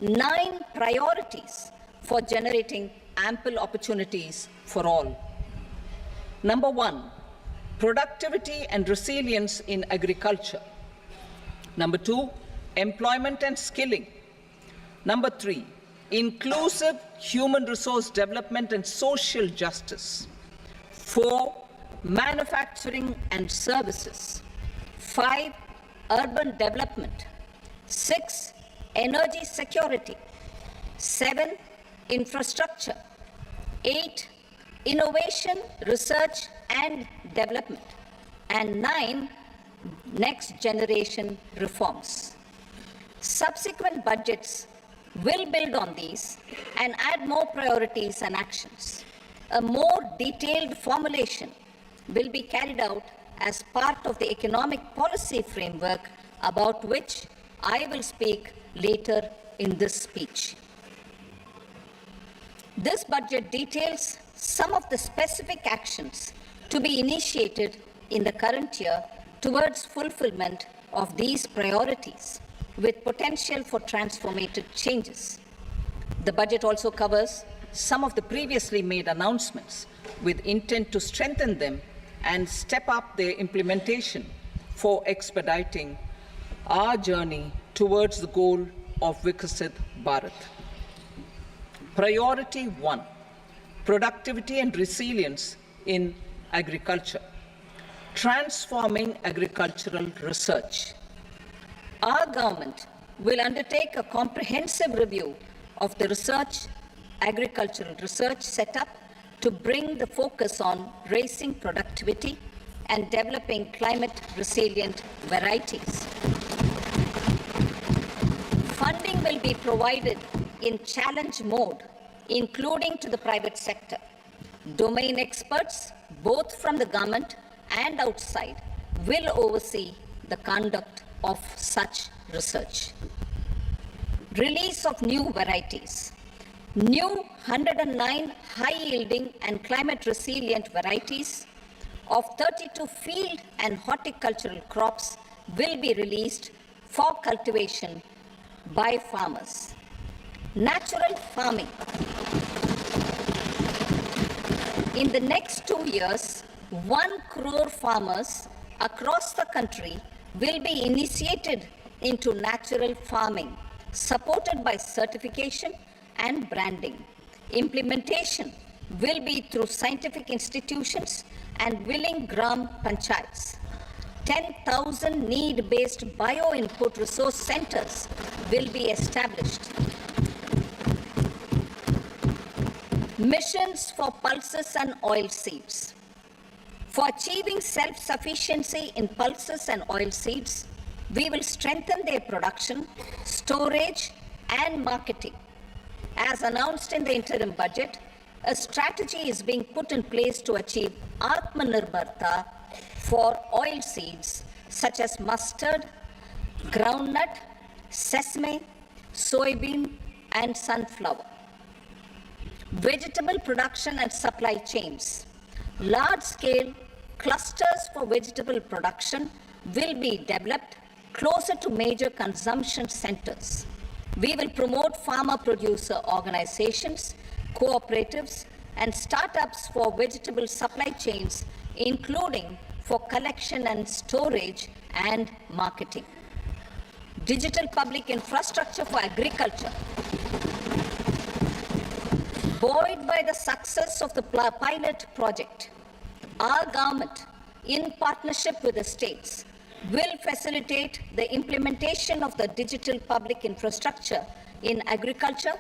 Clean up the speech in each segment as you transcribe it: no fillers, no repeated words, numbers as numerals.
9 priorities for generating ample opportunities for all. Number 1, productivity and resilience in agriculture. Number 2, employment and skilling. Number 3, inclusive human resource development and social justice. 4, manufacturing and services. 5, urban development. 6, energy security. 7, infrastructure. 8, innovation, research and development. And 9, next generation reforms. Subsequent budgets will build on these and add more priorities and actions. A more detailed formulation will be carried out as part of the economic policy framework about which I will speak later in this speech. This budget details some of the specific actions to be initiated in the current year towards fulfillment of these priorities with potential for transformative changes. The budget also covers some of the previously made announcements with intent to strengthen them and step up their implementation for expediting our journey towards the goal of Vikasit Bharat. Priority 1, productivity and resilience in agriculture. Transforming agricultural research. Our government will undertake a comprehensive review of the agricultural research setup to bring the focus on raising productivity and developing climate-resilient varieties. Funding will be provided in challenge mode, including to the private sector. Domain experts, both from the government and outside, will oversee the conduct of such research. Release of new varieties. New 109 high-yielding and climate-resilient varieties of 32 field and horticultural crops will be released for cultivation by farmers. Natural farming. In the next 2 years, 1 crore farmers across the country will be initiated into natural farming, supported by certification and branding. Implementation will be through scientific institutions and willing gram panchayats. 10,000 need-based bio-input resource centers will be established. Missions for pulses and oilseeds. For achieving self-sufficiency in pulses and oilseeds, we will strengthen their production, storage, and marketing. As announced in the interim budget, a strategy is being put in place to achieve Atmanirbharta for oilseeds such as mustard, groundnut, sesame, soybean, and sunflower. Vegetable production and supply chains. Large-scale clusters for vegetable production will be developed closer to major consumption centers. We will promote farmer-producer organizations, cooperatives, and startups for vegetable supply chains, including for collection and storage and marketing. Digital public infrastructure for agriculture. Buoyed by the success of the pilot project, our government, in partnership with the states, will facilitate the implementation of the digital public infrastructure in agriculture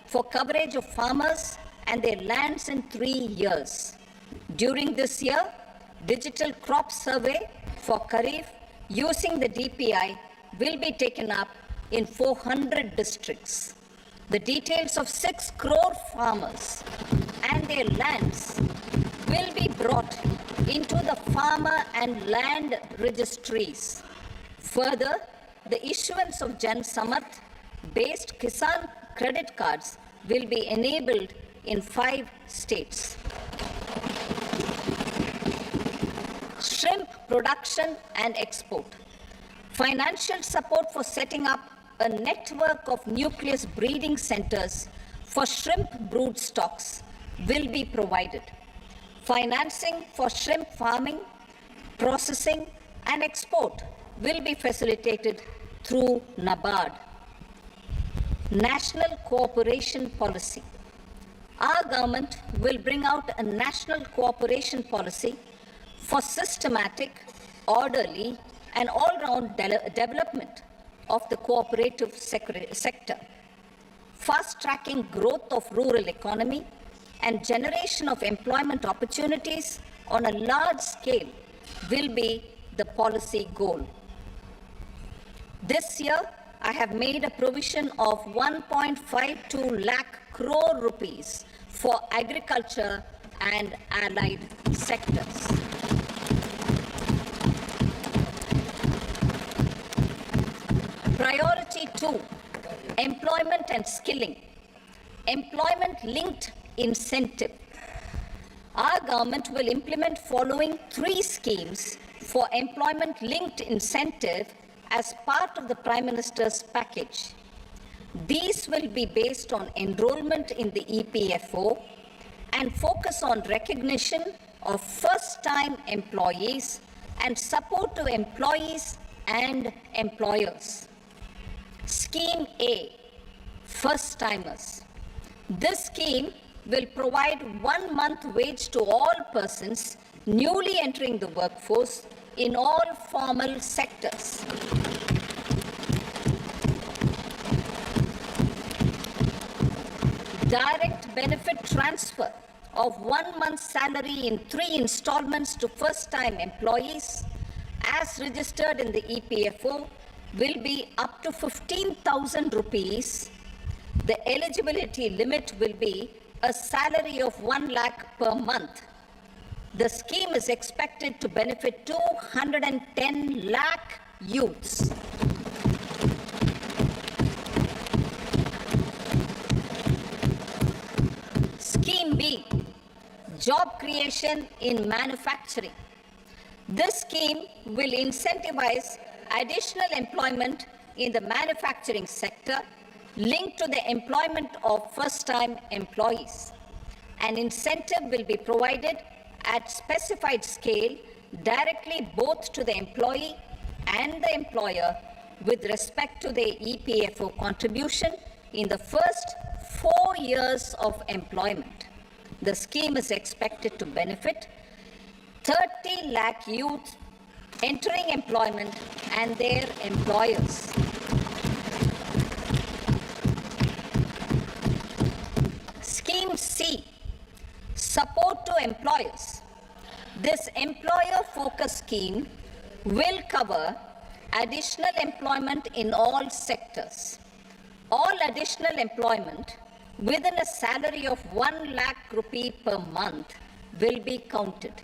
for coverage of farmers and their lands in 3 years. During this year, digital crop survey for Kharif using the DPI will be taken up in 400 districts. The details of 6 crore farmers and their lands will be brought into the farmer and land registries. Further, the issuance of Jan Samarth based Kisan credit cards will be enabled in 5 states. Shrimp production and export. Financial support for setting up a network of nucleus breeding centers for shrimp brood stocks will be provided. Financing for shrimp farming, processing, and export will be facilitated through NABARD. National Cooperation Policy. Our government will bring out a national cooperation policy for systematic, orderly, and all-round development of the cooperative sector, fast-tracking growth of rural economy and generation of employment opportunities on a large scale will be the policy goal. This year, I have made a provision of 1.52 lakh crore rupees for agriculture and allied sectors. Priority 2, employment and skilling. Employment-linked incentive. Our government will implement following 3 schemes for employment-linked incentive as part of the Prime Minister's package. These will be based on enrollment in the EPFO and focus on recognition of first-time employees and support to employees and employers. Scheme A, first-timers. This scheme will provide 1 month wage to all persons newly entering the workforce in all formal sectors. Direct benefit transfer of 1 month's salary in 3 installments to first-time employees as registered in the EPFO will be up to 15,000 rupees. The eligibility limit will be a salary of 1 lakh per month. The scheme is expected to benefit 210 lakh youths. Scheme B, job creation in manufacturing. This scheme will incentivize additional employment in the manufacturing sector linked to the employment of first-time employees. An incentive will be provided at specified scale directly both to the employee and the employer with respect to their EPFO contribution in the first 4 years of employment. The scheme is expected to benefit 30 lakh youth entering employment and their employers. Scheme C, support to employers. This employer-focused scheme will cover additional employment in all sectors. All additional employment within a salary of 1 lakh rupee per month will be counted.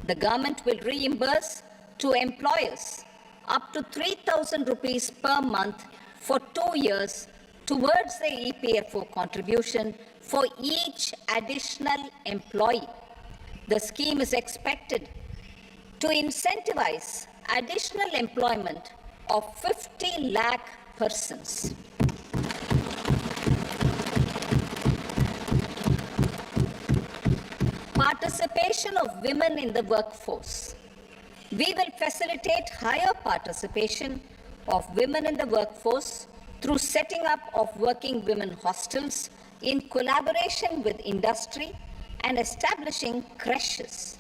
The government will reimburse to employers up to 3,000 rupees per month for 2 years towards the EPFO contribution for each additional employee. The scheme is expected to incentivize additional employment of 50 lakh persons. Participation of women in the workforce. We will facilitate higher participation of women in the workforce through setting up of working women hostels in collaboration with industry and establishing creches.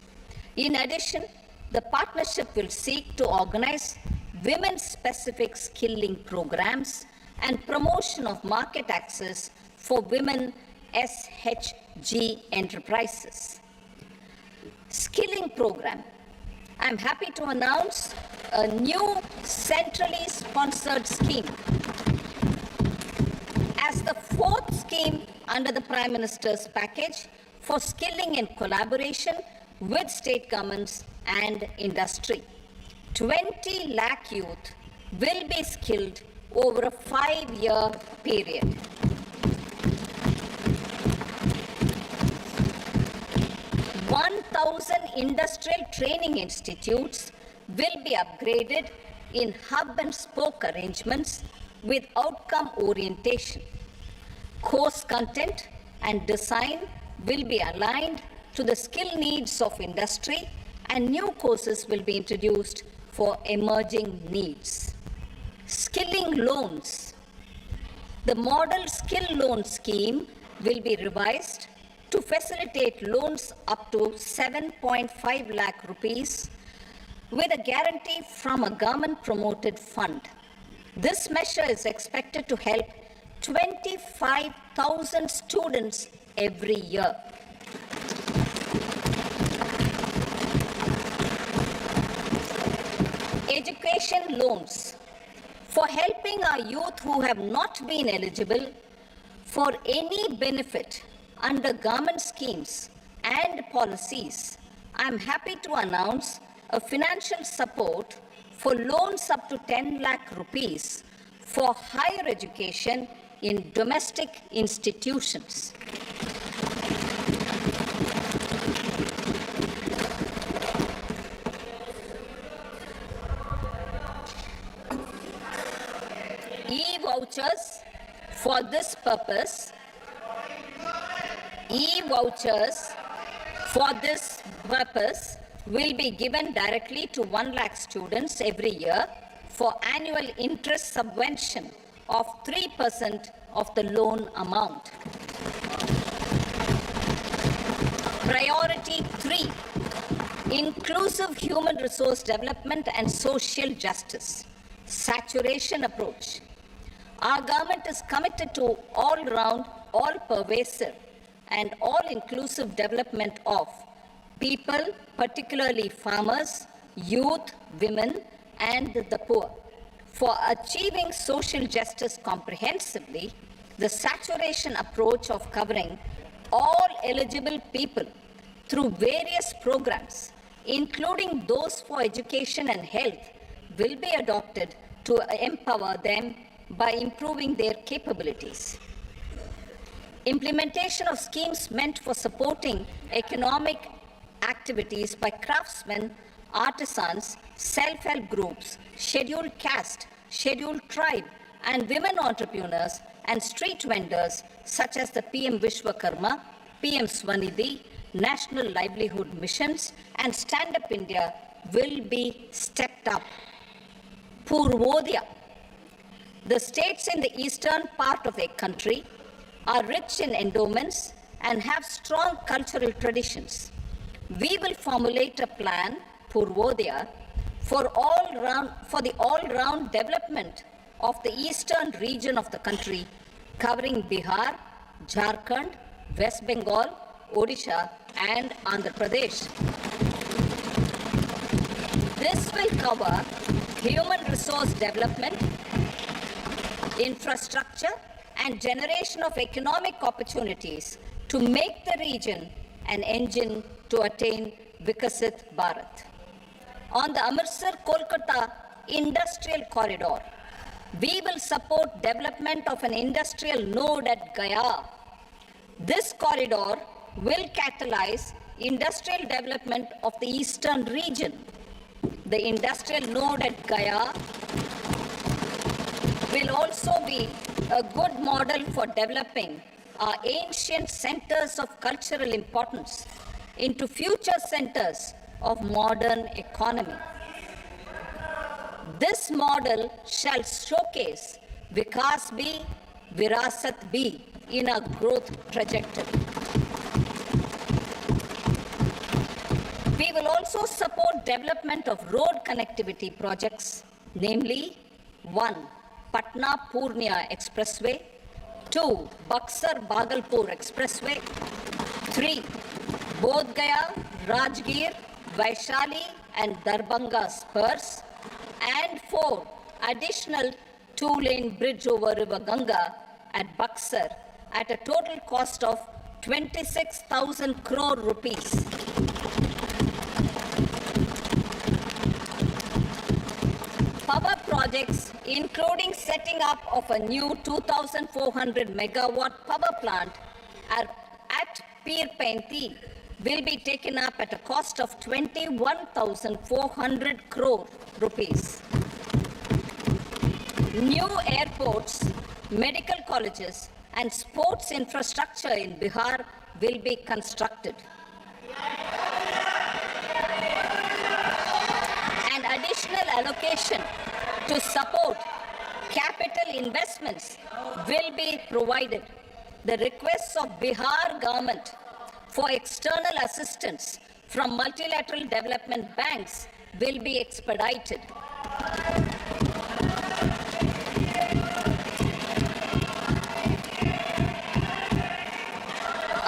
In addition, the partnership will seek to organize women-specific skilling programs and promotion of market access for women SHG enterprises. Skilling program. I'm happy to announce a new centrally sponsored scheme as the 4th scheme under the Prime Minister's package for skilling in collaboration with state governments and industry. 20 lakh youth will be skilled over a 5-year period. Industrial training institutes will be upgraded in hub and spoke arrangements with outcome orientation. Course content and design will be aligned to the skill needs of industry, and new courses will be introduced for emerging needs. Skilling loans. The model skill loan scheme will be revised to facilitate loans up to 7.5 lakh rupees with a guarantee from a government-promoted fund. This measure is expected to help 25,000 students every year. Education loans. For helping our youth who have not been eligible for any benefit under government schemes and policies, I am happy to announce a financial support for loans up to 10 lakh rupees for higher education in domestic institutions. E-vouchers for this purpose. E-vouchers for this purpose will be given directly to 1 lakh students every year for annual interest subvention of 3% of the loan amount. Priority 3, inclusive human resource development and social justice. Saturation approach. Our government is committed to all-round, all-pervasive and all-inclusive development of people, particularly farmers, youth, women, and the poor. For achieving social justice comprehensively, the saturation approach of covering all eligible people through various programs, including those for education and health, will be adopted to empower them by improving their capabilities. Implementation of schemes meant for supporting economic activities by craftsmen, artisans, self-help groups, scheduled caste, scheduled tribe, and women entrepreneurs and street vendors such as the PM Vishwakarma, PM Swanidhi, National Livelihood Missions, and Stand Up India will be stepped up. Purvodaya. The states in the eastern part of the country are rich in endowments and have strong cultural traditions. We will formulate a plan, Purvodaya, for the all-round development of the eastern region of the country, covering Bihar, Jharkhand, West Bengal, Odisha, and Andhra Pradesh. This will cover human resource development, infrastructure, and generation of economic opportunities to make the region an engine to attain Vikasit Bharat. On the Amritsar-Kolkata Industrial Corridor, we will support development of an industrial node at Gaya. This corridor will catalyze industrial development of the eastern region. The industrial node at Gaya will also be a good model for developing our ancient centers of cultural importance into future centers of modern economy. This model shall showcase Vikas B, Virasat B in our growth trajectory. We will also support development of road connectivity projects, namely 1. Patna-Purnia Expressway, 2. Buxar-Bhagalpur Expressway, 3. Bodh Gaya, Rajgir, Vaishali and Darbhanga spurs, and 4. Additional 2-lane bridge over River Ganga at Buxar at a total cost of 26,000 crore rupees. Power projects, including setting up of a new 2,400 megawatt power plant at Pir Painti, will be taken up at a cost of 21,400 crore rupees. New airports, medical colleges, and sports infrastructure in Bihar will be constructed. An additional allocation to support capital investments will be provided. The requests of Bihar government for external assistance from multilateral development banks will be expedited.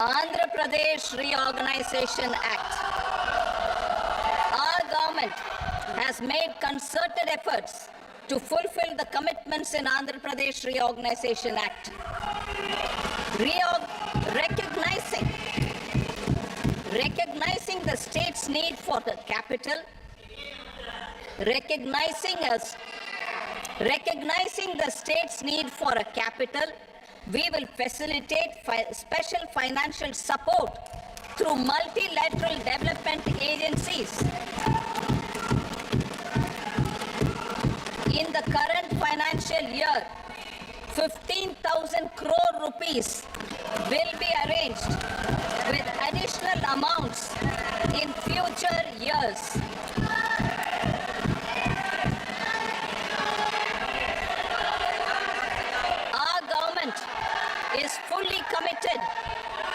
Andhra Pradesh Reorganization Act. Our government has made concerted efforts to fulfill the commitments in Andhra Pradesh Reorganization Act. Recognizing the state's need for the capital, recognizing the state's need for a capital, we will facilitate special financial support through multilateral development agencies. In the current financial year, 15,000 crore rupees will be arranged with additional amounts in future years. Our government is fully committed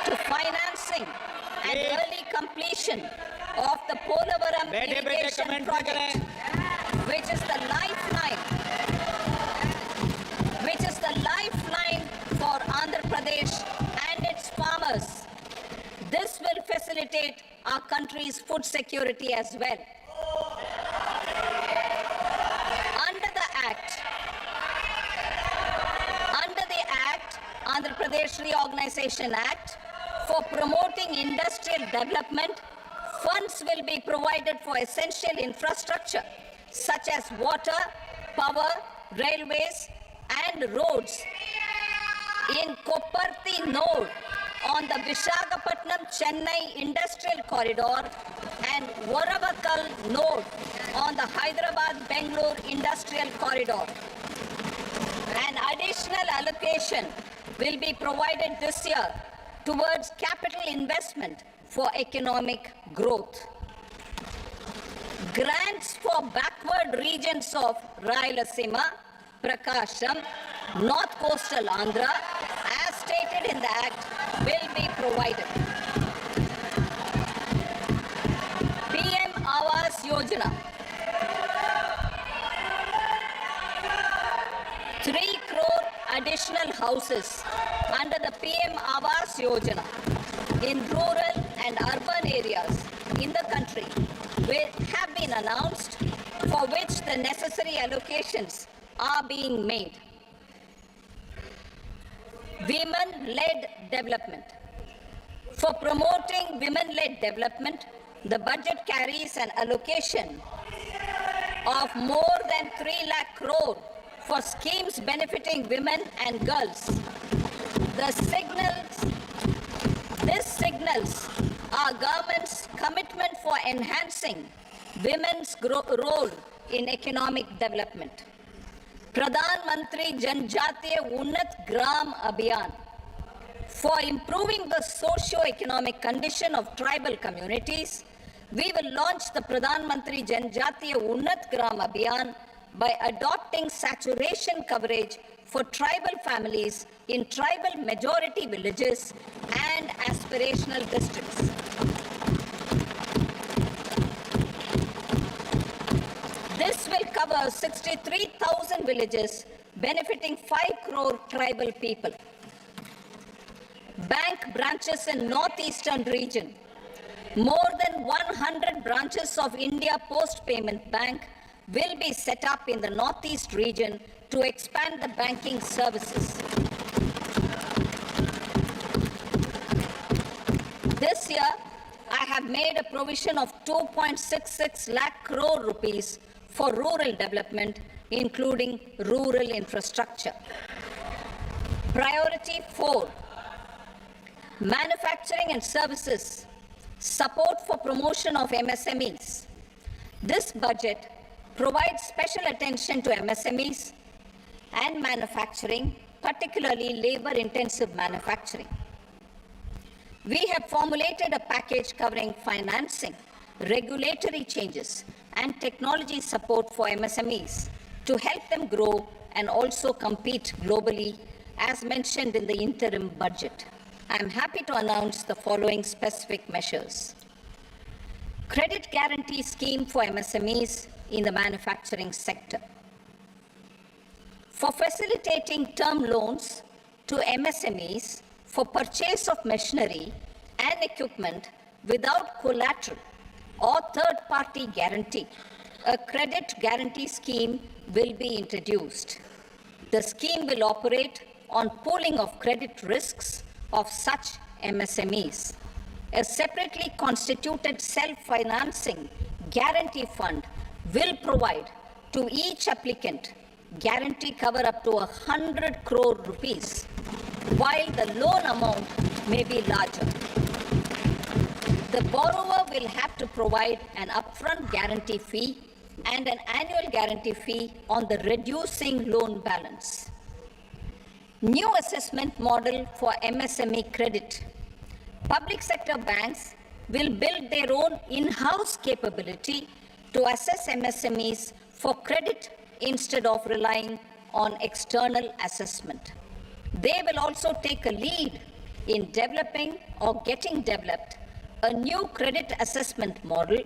to financing and early completion of the Polavaram irrigation project, which is the lifeline for Andhra Pradesh and its farmers. This will facilitate our country's food security as well. Under the Act, Andhra Pradesh Reorganization Act, for promoting industrial development, funds will be provided for essential infrastructure such as water, power, railways, and roads. In Kopparthi node on the Visakhapatnam-Chennai Industrial Corridor and Varavakal node on the Hyderabad-Bangalore Industrial Corridor. An additional allocation will be provided this year towards capital investment for economic growth. Grants for backward regions of Rayalaseema, Prakasham, North Coastal Andhra, as stated in the Act, will be provided. PM Awas Yojana. 3 crore additional houses under the PM Awas Yojana in rural and urban areas in the country have been announced, for which the necessary allocations are being made. Women-led development. For promoting women-led development, the budget carries an allocation of more than 3 lakh crore for schemes benefiting women and girls. This signals our government's commitment for enhancing women's role in economic development. Pradhan Mantri Janjatiya Unnat Gram Abhiyan. For improving the socio-economic condition of tribal communities, we will launch the Pradhan Mantri Janjatiya Unnat Gram Abhiyan by adopting saturation coverage for tribal families in tribal majority villages and aspirational districts. This will cover 63,000 villages, benefiting 5 crore tribal people. Bank branches in northeastern region. More than 100 branches of India Post Payment Bank will be set up in the northeast region to expand the banking services. This year, I have made a provision of 2.66 lakh crore rupees for rural development, including rural infrastructure. Priority 4, manufacturing and services, support for promotion of MSMEs. This budget provides special attention to MSMEs, and manufacturing, particularly labor-intensive manufacturing. We have formulated a package covering financing, regulatory changes, and technology support for MSMEs to help them grow and also compete globally, as mentioned in the interim budget. I am happy to announce the following specific measures. Credit guarantee scheme for MSMEs in the manufacturing sector. For facilitating term loans to MSMEs for purchase of machinery and equipment without collateral or third-party guarantee, a credit guarantee scheme will be introduced. The scheme will operate on pooling of credit risks of such MSMEs. A separately constituted self-financing guarantee fund will provide to each applicant guarantee cover up to 100 crore rupees, while the loan amount may be larger. The borrower will have to provide an upfront guarantee fee and an annual guarantee fee on the reducing loan balance. New assessment model for MSME credit. Public sector banks will build their own in-house capability to assess MSMEs for credit instead of relying on external assessment. They will also take a lead in developing or getting developed a new credit assessment model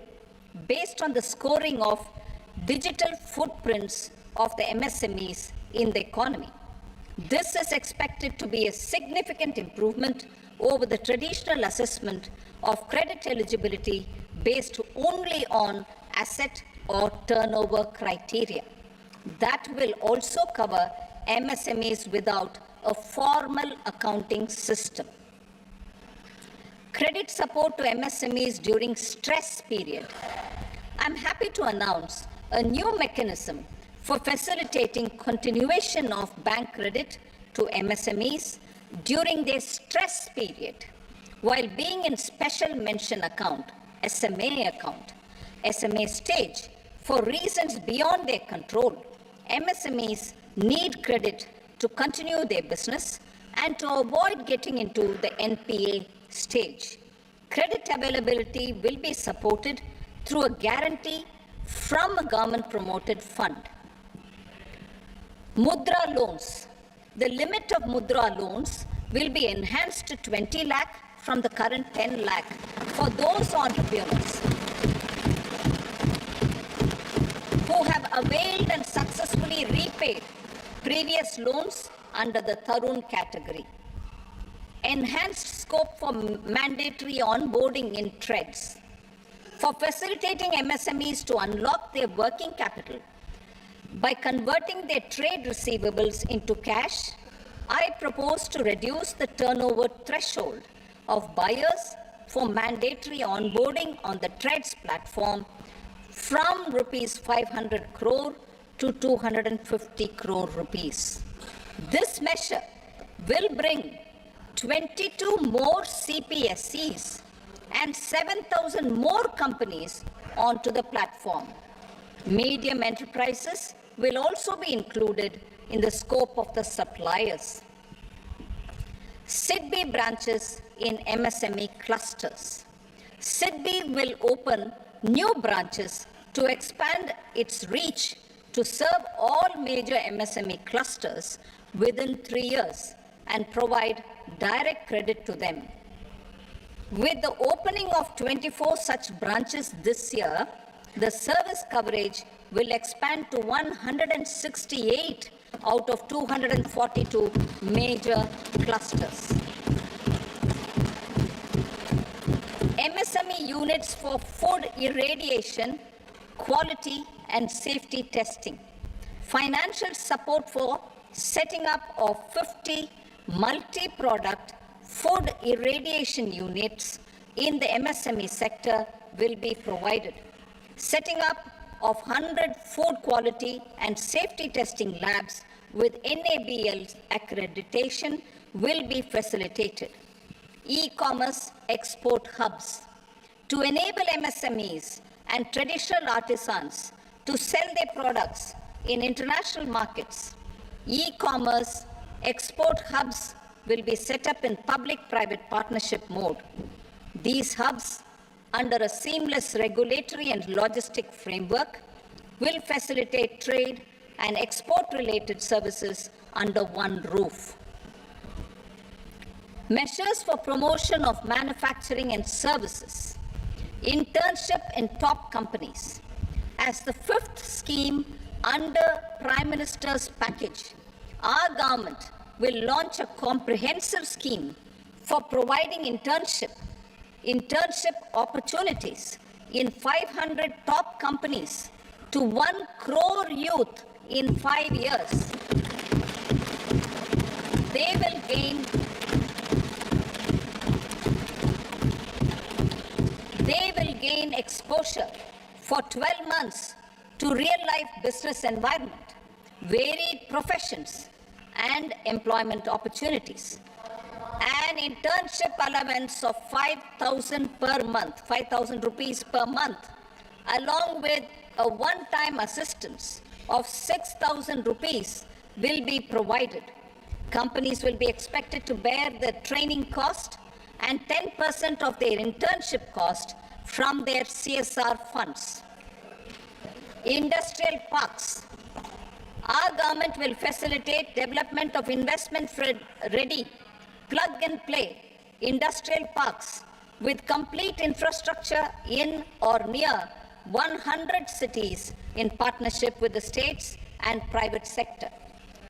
based on the scoring of digital footprints of the MSMEs in the economy. This is expected to be a significant improvement over the traditional assessment of credit eligibility based only on asset or turnover criteria. That will also cover MSMEs without a formal accounting system. Credit support to MSMEs during stress period. I'm happy to announce a new mechanism for facilitating continuation of bank credit to MSMEs during their stress period while being in special mention account, SMA stage, for reasons beyond their control. MSMEs need credit to continue their business and to avoid getting into the NPA stage. Credit availability will be supported through a guarantee from a government-promoted fund. Mudra loans. The limit of Mudra loans will be enhanced to 20 lakh from the current 10 lakh for those entrepreneurs who have availed and successfully repaid previous loans under the Tarun category. Enhanced scope for mandatory onboarding in TREDS. For facilitating MSMEs to unlock their working capital by converting their trade receivables into cash, I propose to reduce the turnover threshold of buyers for mandatory onboarding on the TREDS platform from rupees 500 crore to 250 crore rupees. This measure will bring 22 more CPSCs and 7,000 more companies onto the platform. Medium enterprises will also be included in the scope of the suppliers. SIDBI branches in MSME clusters. SIDBI will open new branches to expand its reach to serve all major MSME clusters within 3 years and provide direct credit to them. With the opening of 24 such branches this year, the service coverage will expand to 168 out of 242 major clusters. MSME units for food irradiation, quality and safety testing. Financial support for setting up of 50 multi-product food irradiation units in the MSME sector will be provided. Setting up of 100 food quality and safety testing labs with NABL accreditation will be facilitated. E-commerce export hubs to enable MSMEs and traditional artisans to sell their products in international markets. E-commerce export hubs will be set up in public-private partnership mode. These hubs, under a seamless regulatory and logistic framework, will facilitate trade and export-related services under one roof. Measures for promotion of manufacturing and services. Internship in top companies. As the fifth scheme under Prime Minister's package, our government will launch a comprehensive scheme for providing internship opportunities in 500 top companies to 1 crore youth in 5 years. They will gain exposure for 12 months to real-life business environment, varied professions, and employment opportunities. An internship allowance of 5,000 per month, 5,000 rupees per month, along with a one-time assistance of 6,000 rupees will be provided. Companies will be expected to bear the training cost and 10% of their internship cost from their CSR funds. Industrial parks. Our government will facilitate development of investment-ready, plug-and-play industrial parks with complete infrastructure in or near 100 cities in partnership with the states and private sector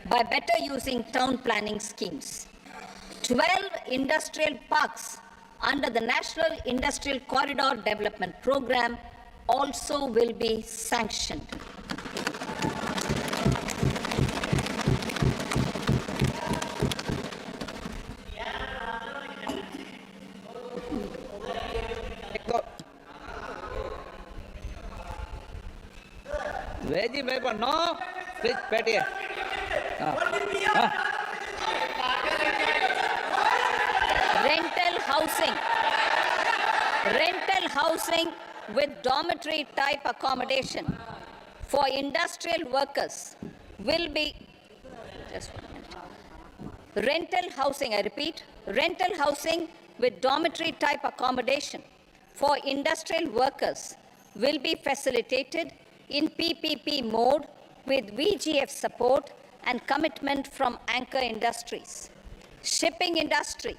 by better using town planning schemes. 12 industrial parks under the National Industrial Corridor Development Program also will be sanctioned. Veggie paper, no. Please, Patty. Rental housing with dormitory type accommodation for industrial workers will be, just 1 minute. Rental housing, I repeat, rental housing with dormitory type accommodation for industrial workers will be facilitated in PPP mode with VGF support and commitment from anchor industries. Shipping industry,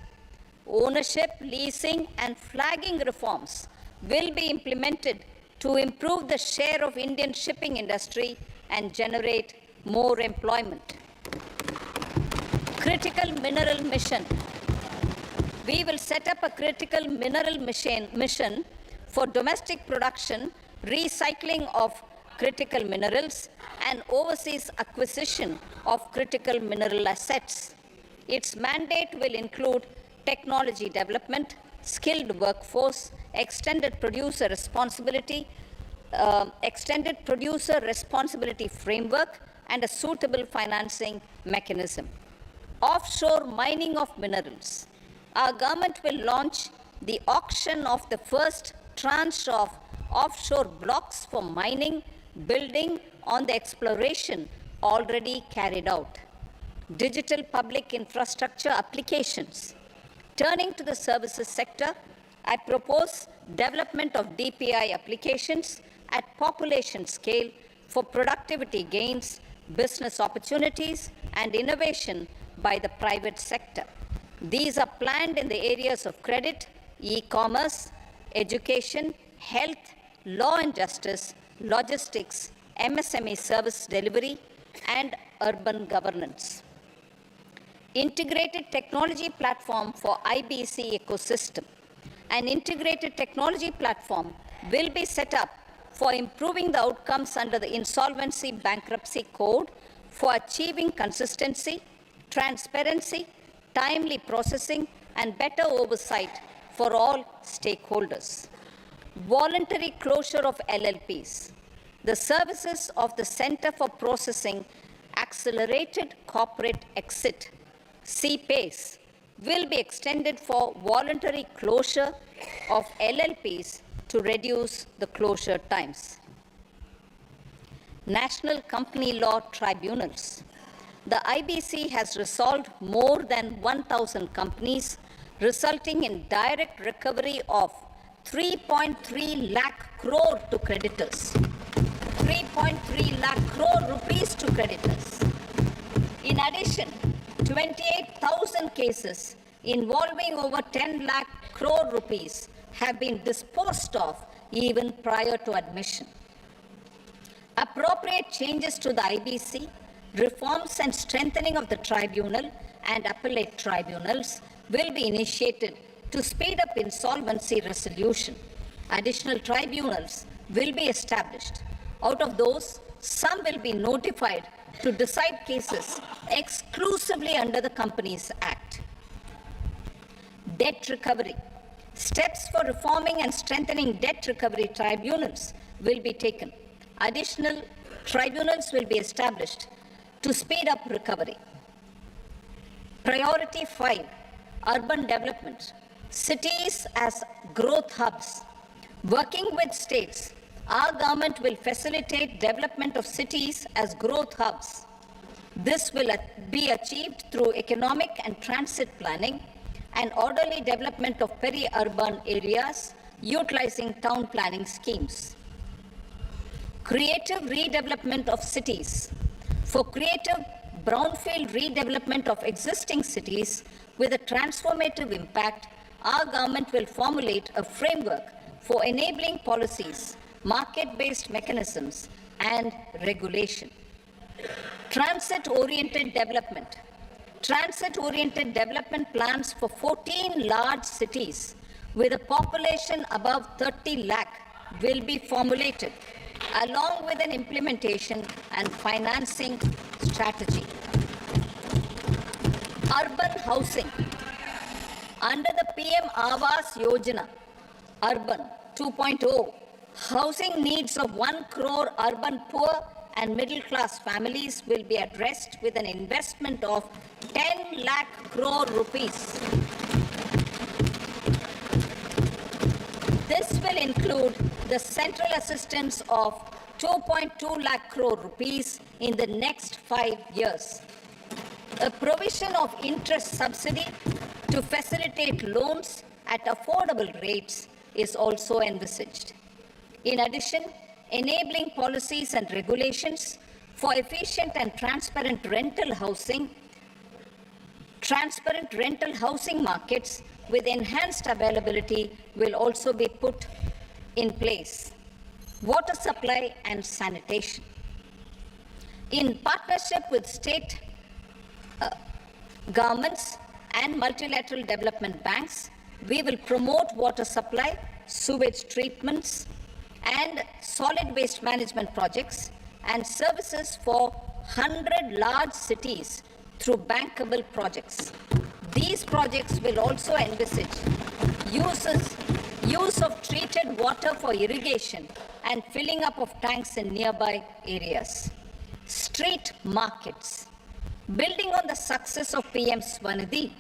ownership, leasing, and flagging reforms will be implemented to improve the share of Indian shipping industry and generate more employment. Critical mineral mission. We will set up a critical mineral mission for domestic production, recycling of critical minerals, and overseas acquisition of critical mineral assets. Its mandate will include technology development, skilled workforce, extended producer responsibility framework, and a suitable financing mechanism. Offshore mining of minerals. Our government will launch the auction of the first tranche of offshore blocks for mining, building on the exploration already carried out. Digital public infrastructure applications. Turning to the services sector, I propose development of DPI applications at population scale for productivity gains, business opportunities, and innovation by the private sector. These are planned in the areas of credit, e-commerce, education, health, law and justice, logistics, MSME service delivery, and urban governance. Integrated technology platform for IBC ecosystem. An integrated technology platform will be set up for improving the outcomes under the Insolvency Bankruptcy Code for achieving consistency, transparency, timely processing, and better oversight for all stakeholders. Voluntary closure of LLPs. The services of the Center for Processing Accelerated Corporate Exit, CPACE, will be extended for voluntary closure of LLPs to reduce the closure times. National Company Law Tribunals. the IBC has resolved more than 1,000 companies, resulting in direct recovery of 3.3 lakh crore to creditors. 3.3 lakh crore rupees to creditors. In addition, 28,000 cases involving over 10 lakh crore rupees have been disposed of even prior to admission. Appropriate changes to the IBC, reforms and strengthening of the tribunal and appellate tribunals will be initiated to speed up insolvency resolution. Additional tribunals will be established. Out of those, some will be notified to decide cases exclusively under the Companies Act. Debt recovery. Steps for reforming and strengthening debt recovery tribunals will be taken. Additional tribunals will be established to speed up recovery. Priority 5, urban development. Cities as growth hubs. Working with states, our government will facilitate development of cities as growth hubs. This will be achieved through economic and transit planning and orderly development of peri-urban areas utilizing town planning schemes. Creative redevelopment of cities. For creative brownfield redevelopment of existing cities with a transformative impact, our government will formulate a framework for enabling policies, market-based mechanisms, and regulation. Transit-oriented development. Transit-oriented development plans for 14 large cities with a population above 30 lakh will be formulated, along with an implementation and financing strategy. Urban housing. Under the PM Awas Yojana, Urban 2.0, housing needs of 1 crore urban poor and middle class families will be addressed with an investment of 10 lakh crore rupees. This will include the central assistance of 2.2 lakh crore rupees in the next 5 years. A provision of interest subsidy to facilitate loans at affordable rates is also envisaged. In addition, enabling policies and regulations for efficient and transparent rental housing markets with enhanced availability will also be put in place. Water supply and sanitation. In partnership with state governments and multilateral development banks, we will promote water supply, sewage treatments, and solid waste management projects and services for 100 large cities through bankable projects. These projects will also envisage use of treated water for irrigation and filling up of tanks in nearby areas. Street markets. Building on the success of PM Swanidhi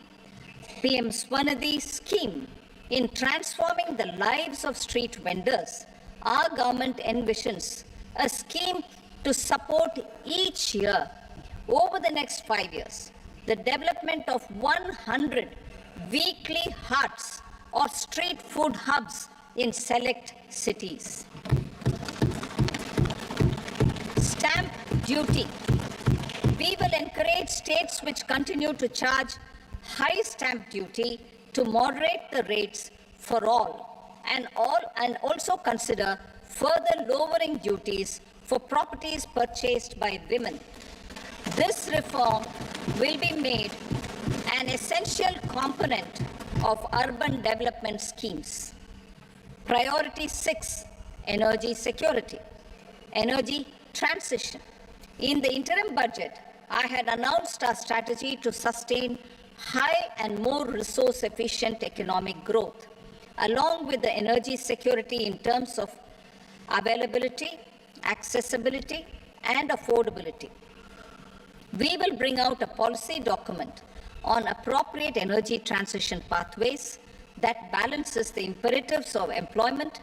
scheme in transforming the lives of street vendors, our government envisions a scheme to support each year over the next 5 years the development of 100 weekly huts or street food hubs in select cities. Stamp duty. We will encourage states which continue to charge high stamp duty to moderate the rates for all and also consider further lowering duties for properties purchased by women. This reform will be made an essential component of urban development schemes. Priority 6, energy security. Energy transition. In the interim budget, I had announced our strategy to sustain high and more resource-efficient economic growth, along with the energy security in terms of availability, accessibility, and affordability. We will bring out a policy document on appropriate energy transition pathways that balances the imperatives of employment,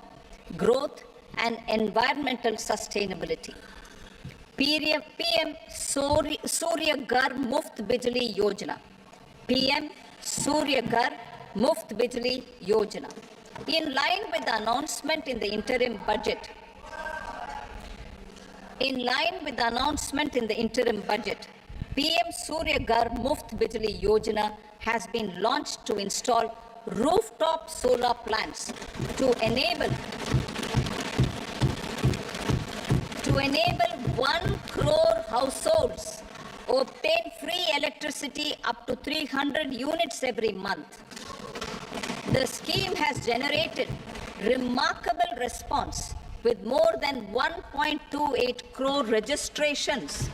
growth, and environmental sustainability. PM Surya Ghar Muft Bijli Yojana. PM Surya Ghar Muft Bijli Yojana. In line with the announcement in the interim budget, PM Surya Ghar Muft Bijli Yojana has been launched to install rooftop solar plants to enable 1 crore households obtain free electricity up to 300 units every month. The scheme has generated remarkable response with more than 1.28 crore registrations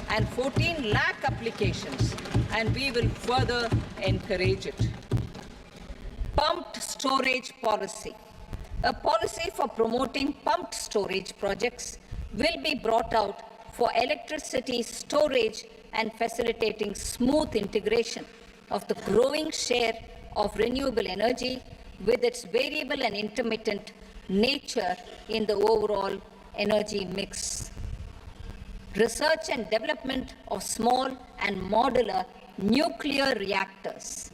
and 14 lakh applications, and we will further encourage it. Pumped storage policy. A policy for promoting pumped storage projects will be brought out for electricity storage and facilitating smooth integration of the growing share of renewable energy with its variable and intermittent nature in the overall energy mix. Research and development of small and modular nuclear reactors.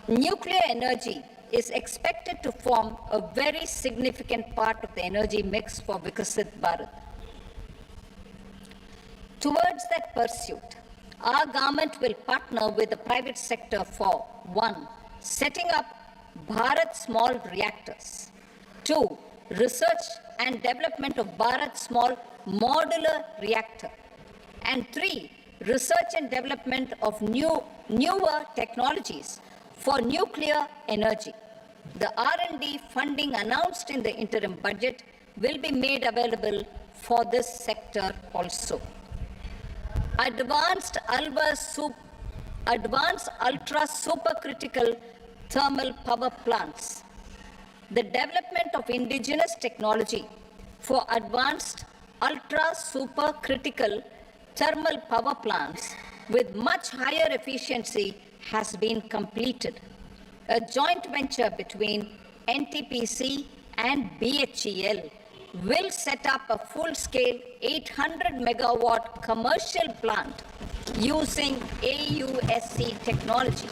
Nuclear energy is expected to form a very significant part of the energy mix for Vikasit Bharat. Towards that pursuit, our government will partner with the private sector for 1. Setting up Bharat Small Reactors. 2. Research and development of Bharat Small Modular Reactor. And 3. Research and development of newer technologies for nuclear energy. The R&D funding announced in the interim budget will be made available for this sector also. Advanced ultra supercritical thermal power plants. The development of indigenous technology for advanced ultra supercritical thermal power plants with much higher efficiency has been completed. A joint venture between NTPC and BHEL will set up a full-scale 800 megawatt commercial plant using AUSC technology.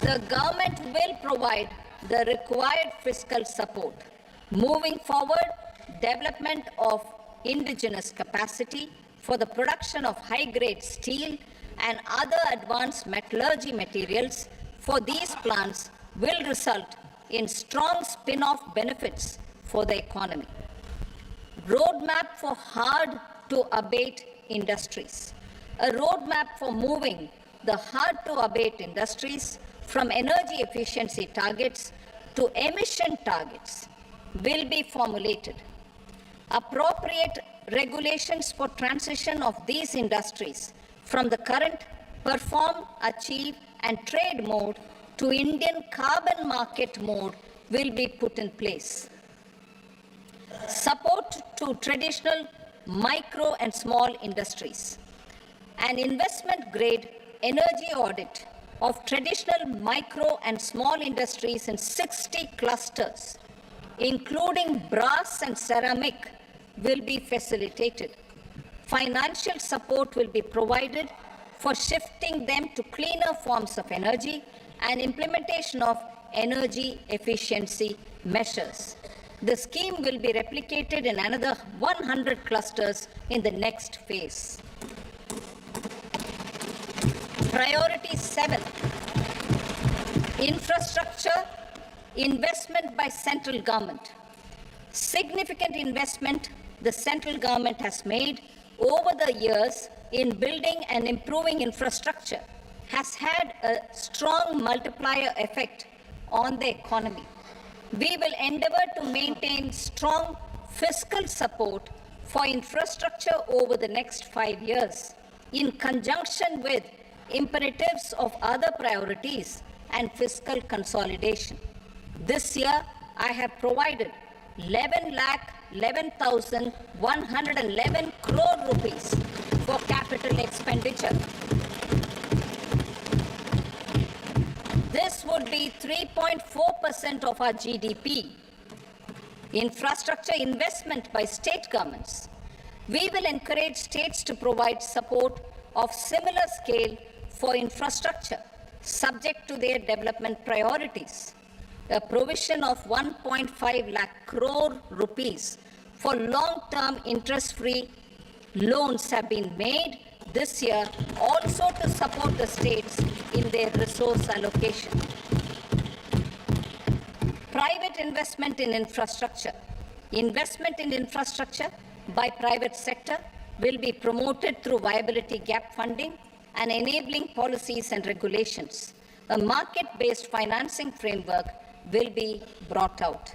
The government will provide the required fiscal support. Moving forward, development of indigenous capacity for the production of high-grade steel and other advanced metallurgy materials for these plants will result in strong spin-off benefits for the economy. Roadmap for hard-to-abate industries. A roadmap for moving the hard-to-abate industries from energy efficiency targets to emission targets will be formulated. Appropriate regulations for transition of these industries from the current perform, achieve, and trade mode to Indian carbon market mode will be put in place. Support to traditional micro and small industries. An investment grade energy audit of traditional micro and small industries in 60 clusters, including brass and ceramic, will be facilitated. Financial support will be provided for shifting them to cleaner forms of energy and implementation of energy efficiency measures. The scheme will be replicated in another 100 clusters in the next phase. Priority 7, infrastructure investment by central government. Significant investment the central government has made over the years in building and improving infrastructure has had a strong multiplier effect on the economy. We will endeavor to maintain strong fiscal support for infrastructure over the next 5 years in conjunction with imperatives of other priorities and fiscal consolidation. This year, I have provided 11,11,111 crore rupees for capital expenditure. This would be 3.4% of our GDP. infrastructure investment by state governments. We will encourage states to provide support of similar scale for infrastructure, subject to their development priorities. A provision of 1.5 lakh crore rupees for long-term interest-free loans have been made this year also to support the states in their resource allocation. Private investment in infrastructure. Investment in infrastructure by private sector will be promoted through viability gap funding and enabling policies and regulations. A market-based financing framework will be brought out.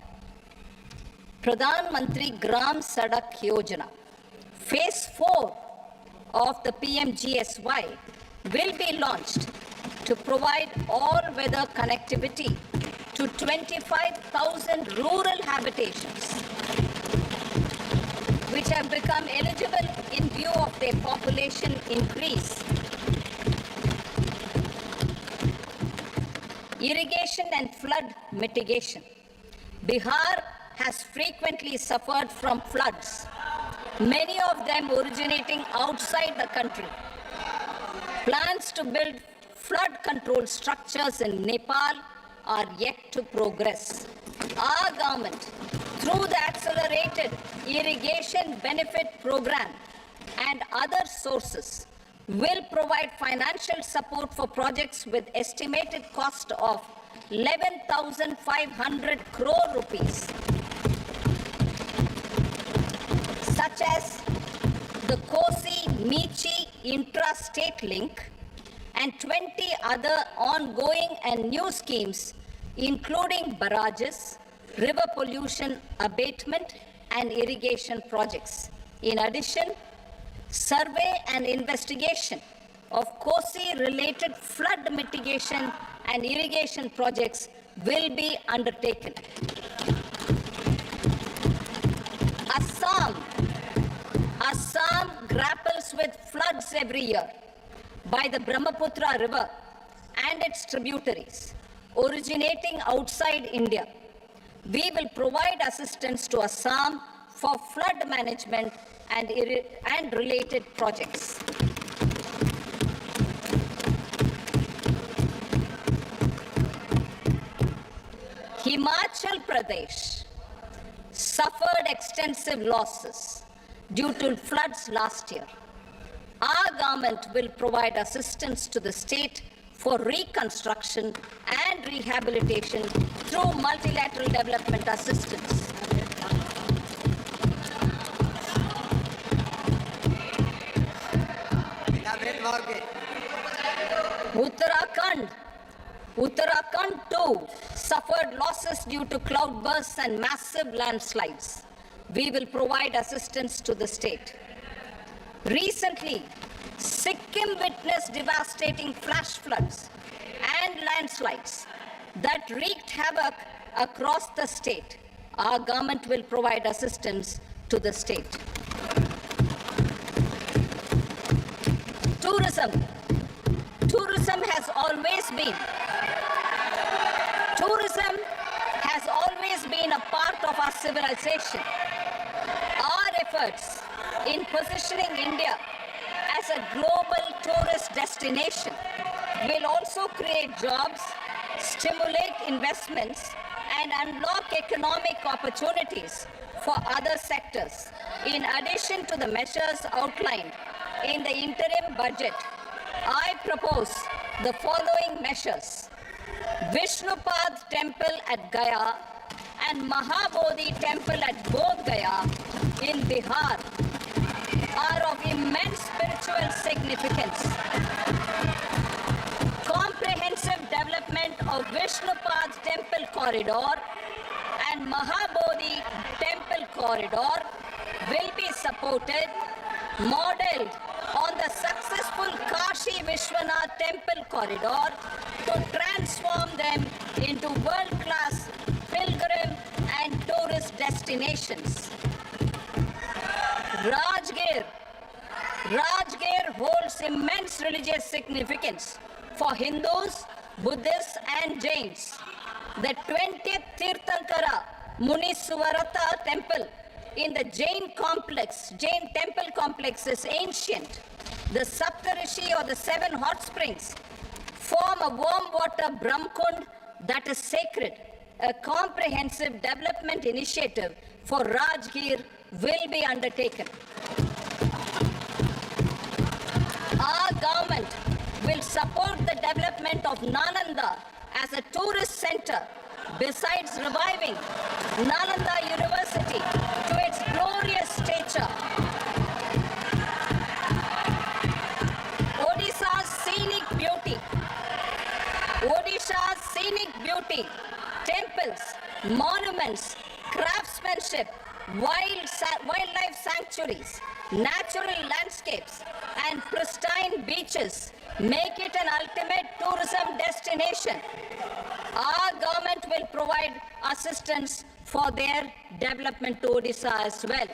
Pradhan Mantri Gram Sadak Yojana, Phase 4 of the PMGSY will be launched to provide all-weather connectivity to 25,000 rural habitations, which have become eligible in view of their population increase. Irrigation and flood mitigation. Bihar has frequently suffered from floods, many of them originating outside the country. Plans to build flood control structures in Nepal are yet to progress. Our government, through the Accelerated Irrigation Benefit Program and other sources, will provide financial support for projects with estimated cost of 11,500 crore rupees, such as the Kosi-Michi intra-state link and 20 other ongoing and new schemes, including barrages, river pollution abatement, and irrigation projects. In addition, survey and investigation of Kosi-related flood mitigation and irrigation projects will be undertaken. Assam grapples with floods every year by the Brahmaputra River and its tributaries originating outside India. We will provide assistance to Assam for flood management and related projects. Himachal Pradesh suffered extensive losses due to floods last year. Our government will provide assistance to the state for reconstruction and rehabilitation through multilateral development assistance. Uttarakhand too suffered losses due to cloudbursts and massive landslides. We will provide assistance to the state. Recently, Sikkim witnessed devastating flash floods and landslides that wreaked havoc across the state. Our government will provide assistance to the state. Tourism. Tourism has always been a part of our civilization. Our efforts in positioning India as a global tourist destination will also create jobs, stimulate investments, and unlock economic opportunities for other sectors. In addition to the measures outlined in the interim budget, I propose the following measures. Vishnupad Temple at Gaya and Mahabodhi Temple at Bodh Gaya in Bihar are of immense spiritual significance. Comprehensive development of Vishnupad Temple Corridor and Mahabodhi Temple Corridor will be supported, modeled on the successful Kashi Vishwanath Temple Corridor to transform them into world-class pilgrim and tourist destinations. Rajgir holds immense religious significance for Hindus, Buddhists and Jains. The 20th Tirthankara Muniswarata temple in the Jain temple complex is ancient. The Saptarishi or the 7 hot springs form a warm water Brahmkund that is sacred. A comprehensive development initiative for Rajgir will be undertaken. Our government will support the development of Nalanda as a tourist center, besides reviving Nalanda University to its glorious stature. Odisha's scenic beauty, temples, monuments, craftsmanship, wildlife sanctuaries, natural landscapes, and pristine beaches make it an ultimate tourism destination. Our government will provide assistance for their development to Odisha as well.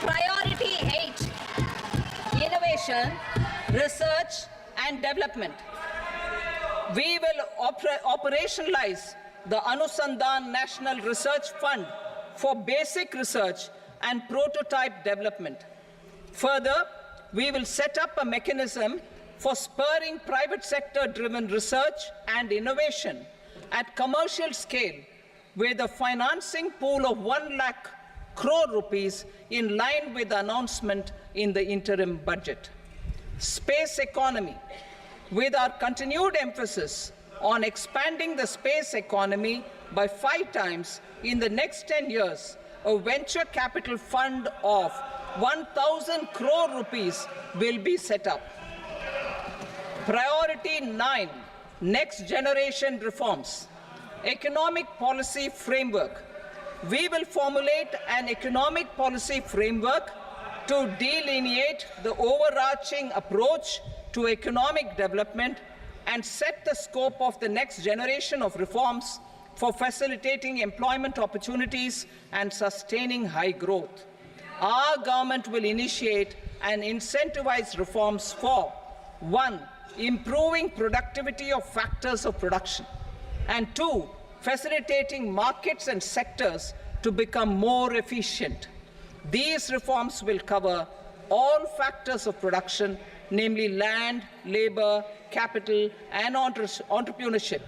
Priority 8, innovation, research and development. We will operationalize the Anusandhan National Research Fund for basic research and prototype development. Further, we will set up a mechanism for spurring private sector-driven research and innovation at commercial scale with a financing pool of 1 lakh crore rupees in line with the announcement in the interim budget. Space economy. With our continued emphasis on expanding the space economy by 5 times in the next 10 years, a venture capital fund of 1,000 crore rupees will be set up. Priority 9, next generation reforms. Economic policy framework. We will formulate an economic policy framework to delineate the overarching approach to economic development and set the scope of the next generation of reforms for facilitating employment opportunities and sustaining high growth. Our government will initiate and incentivize reforms for 1. Improving productivity of factors of production, and 2. Facilitating markets and sectors to become more efficient. These reforms will cover all factors of production, namely land, labor, capital, and entrepreneurship,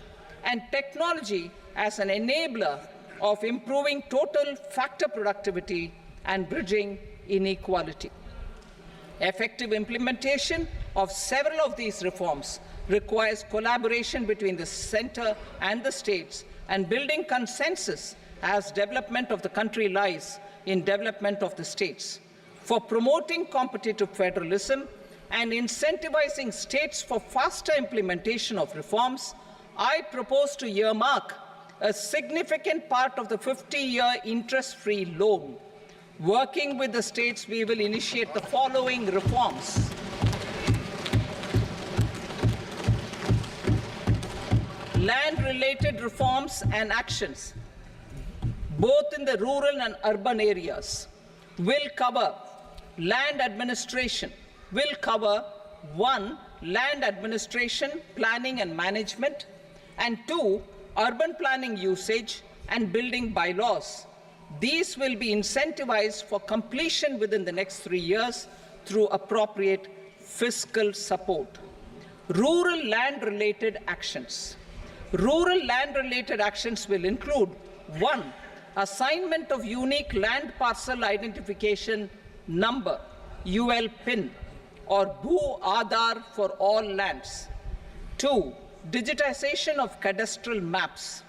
and technology as an enabler of improving total factor productivity and bridging inequality. Effective implementation of several of these reforms requires collaboration between the center and the states and building consensus as development of the country lies in development of the states. For promoting competitive federalism and incentivizing states for faster implementation of reforms, I propose to earmark a significant part of the 50-year interest-free loan. Working with the states, we will initiate the following reforms. Land-related reforms and actions, both in the rural and urban areas, will cover land administration, will cover 1. Land administration, planning and management, and 2. Urban planning usage and building bylaws. These will be incentivized for completion within the next 3 years through appropriate fiscal support. Rural land-related actions. Rural land-related actions will include 1. Assignment of unique land parcel identification number, UL PIN, or Bhu Aadhaar for all lands. 2. Digitization of cadastral maps.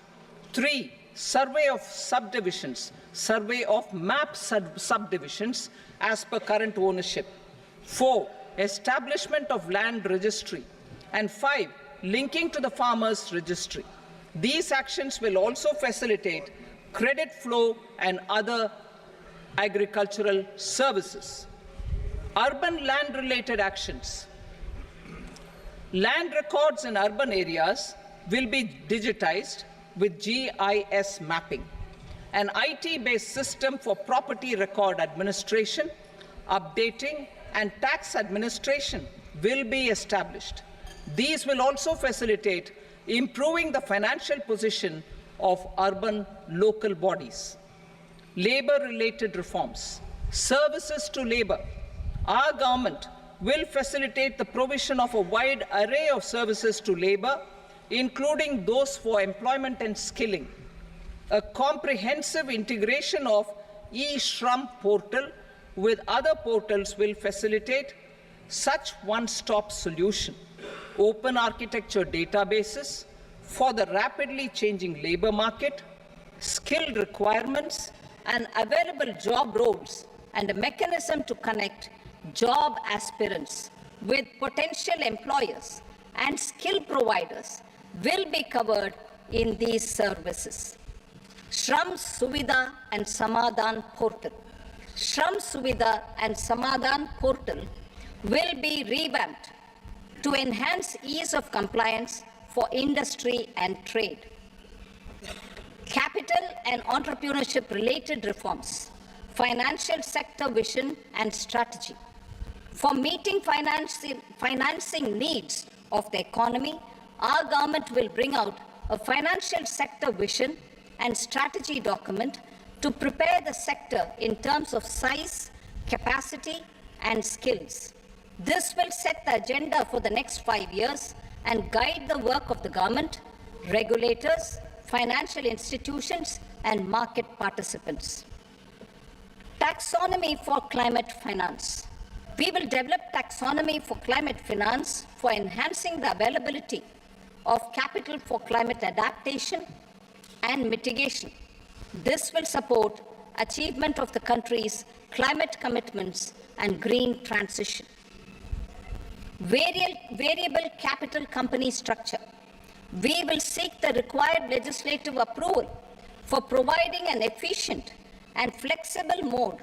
3. Survey of subdivisions, survey of map subdivisions as per current ownership. 4. Establishment of land registry. And 5. Linking to the farmers registry. These actions will also facilitate credit flow and other agricultural services. Urban land-related actions. Land records in urban areas will be digitized with GIS mapping. An IT-based system for property record administration, updating, and tax administration will be established. These will also facilitate improving the financial position of urban local bodies, labour-related reforms, services to labour. Our government will facilitate the provision of a wide array of services to labour, including those for employment and skilling. A comprehensive integration of e-Shram portal with other portals will facilitate such one-stop solution. Open architecture databases for the rapidly changing labour market, skill requirements and available job roles, and a mechanism to connect job aspirants with potential employers and skill providers will be covered in these services. Shram Suvidha and Samadhan portal. Shram Suvidha and Samadhan portal will be revamped to enhance ease of compliance for industry and trade. Capital and entrepreneurship related reforms, financial sector vision and strategy. For meeting financing needs of the economy, our government will bring out a financial sector vision and strategy document to prepare the sector in terms of size, capacity, and skills. This will set the agenda for the next 5 years and guide the work of the government, regulators, financial institutions, and market participants. Taxonomy for climate finance. We will develop taxonomy for climate finance for enhancing the availability of capital for climate adaptation and mitigation. This will support achievement of the country's climate commitments and green transition. Variable capital company structure. We will seek the required legislative approval for providing an efficient and flexible mode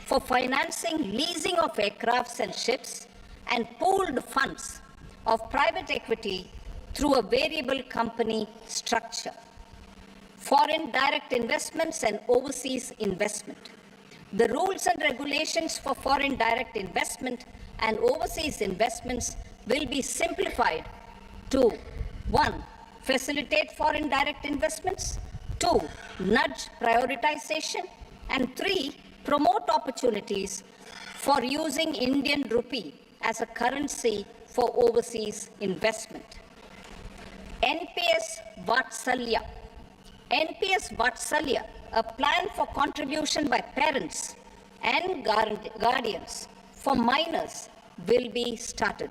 for financing leasing of aircrafts and ships and pooled funds of private equity through a variable company structure. Foreign direct investments and overseas investment. The rules and regulations for foreign direct investment and overseas investments will be simplified to 1. Facilitate foreign direct investments, 2. Nudge prioritization, and 3. Promote opportunities for using Indian rupee as a currency for overseas investment. NPS Vatsalya. NPS Vatsalya, a plan for contribution by parents and guardians for minors, will be started.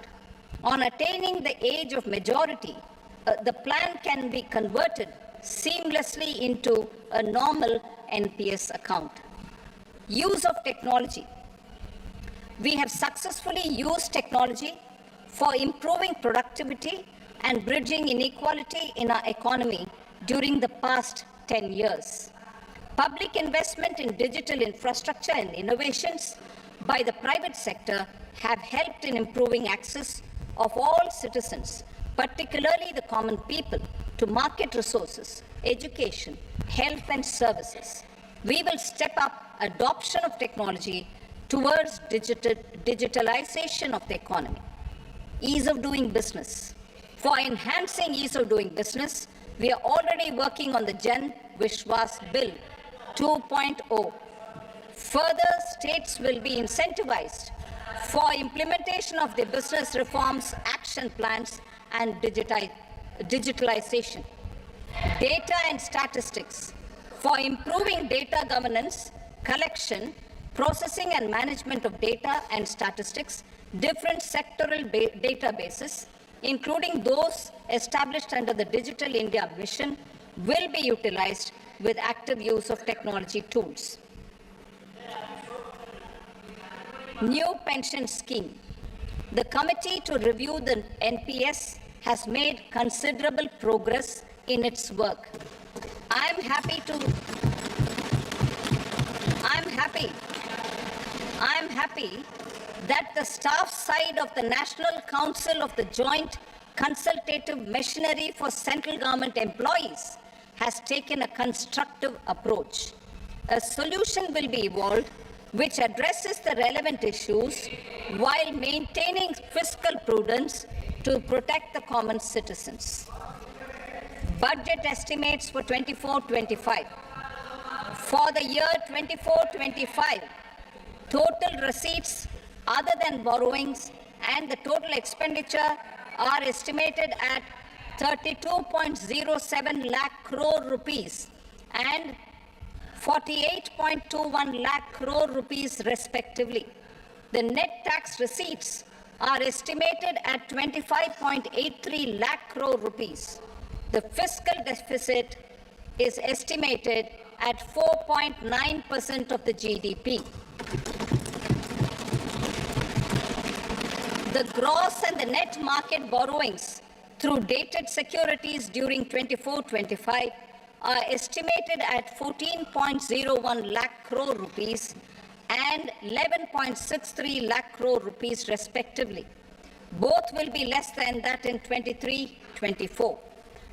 On attaining the age of majority, the plan can be converted seamlessly into a normal NPS account. Use of technology. We have successfully used technology for improving productivity and bridging inequality in our economy during the past 10 years. Public investment in digital infrastructure and innovations by the private sector have helped in improving access of all citizens, particularly the common people, to market resources, education, health and services. We will step up adoption of technology towards digitalization of the economy. Ease of doing business. For enhancing ease of doing business, we are already working on the Jan Vishwas Bill 2.0. Further, states will be incentivized for implementation of the business reforms, action plans, and digitalization. Data and statistics. For improving data governance, collection, processing and management of data and statistics, different sectoral databases, including those established under the Digital India Mission, will be utilized with active use of technology tools. New pension scheme. The committee to review the NPS has made considerable progress in its work. I'm happy that the staff side of the National Council of the Joint Consultative Machinery for Central Government Employees has taken a constructive approach. A solution will be evolved which addresses the relevant issues while maintaining fiscal prudence to protect the common citizens. Budget estimates for 24-25. For the year 24-25, total receipts other than borrowings and the total expenditure are estimated at 32.07 lakh crore rupees and 48.21 lakh crore rupees respectively. The net tax receipts are estimated at 25.83 lakh crore rupees. The fiscal deficit is estimated at 4.9% of the GDP. The gross and the net market borrowings through dated securities during 24-25 are estimated at 14.01 lakh crore rupees and 11.63 lakh crore rupees respectively. Both will be less than that in 23-24.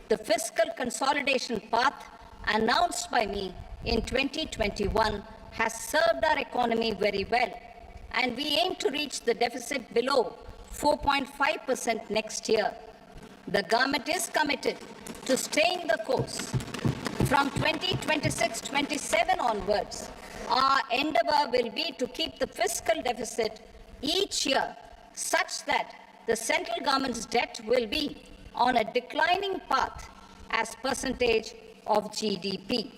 The fiscal consolidation path announced by me in 2021 has served our economy very well, and we aim to reach the deficit below 4.5% next year. The government is committed to staying the course. From 2026-27 onwards, our endeavor will be to keep the fiscal deficit each year such that the central government's debt will be on a declining path as percentage of GDP.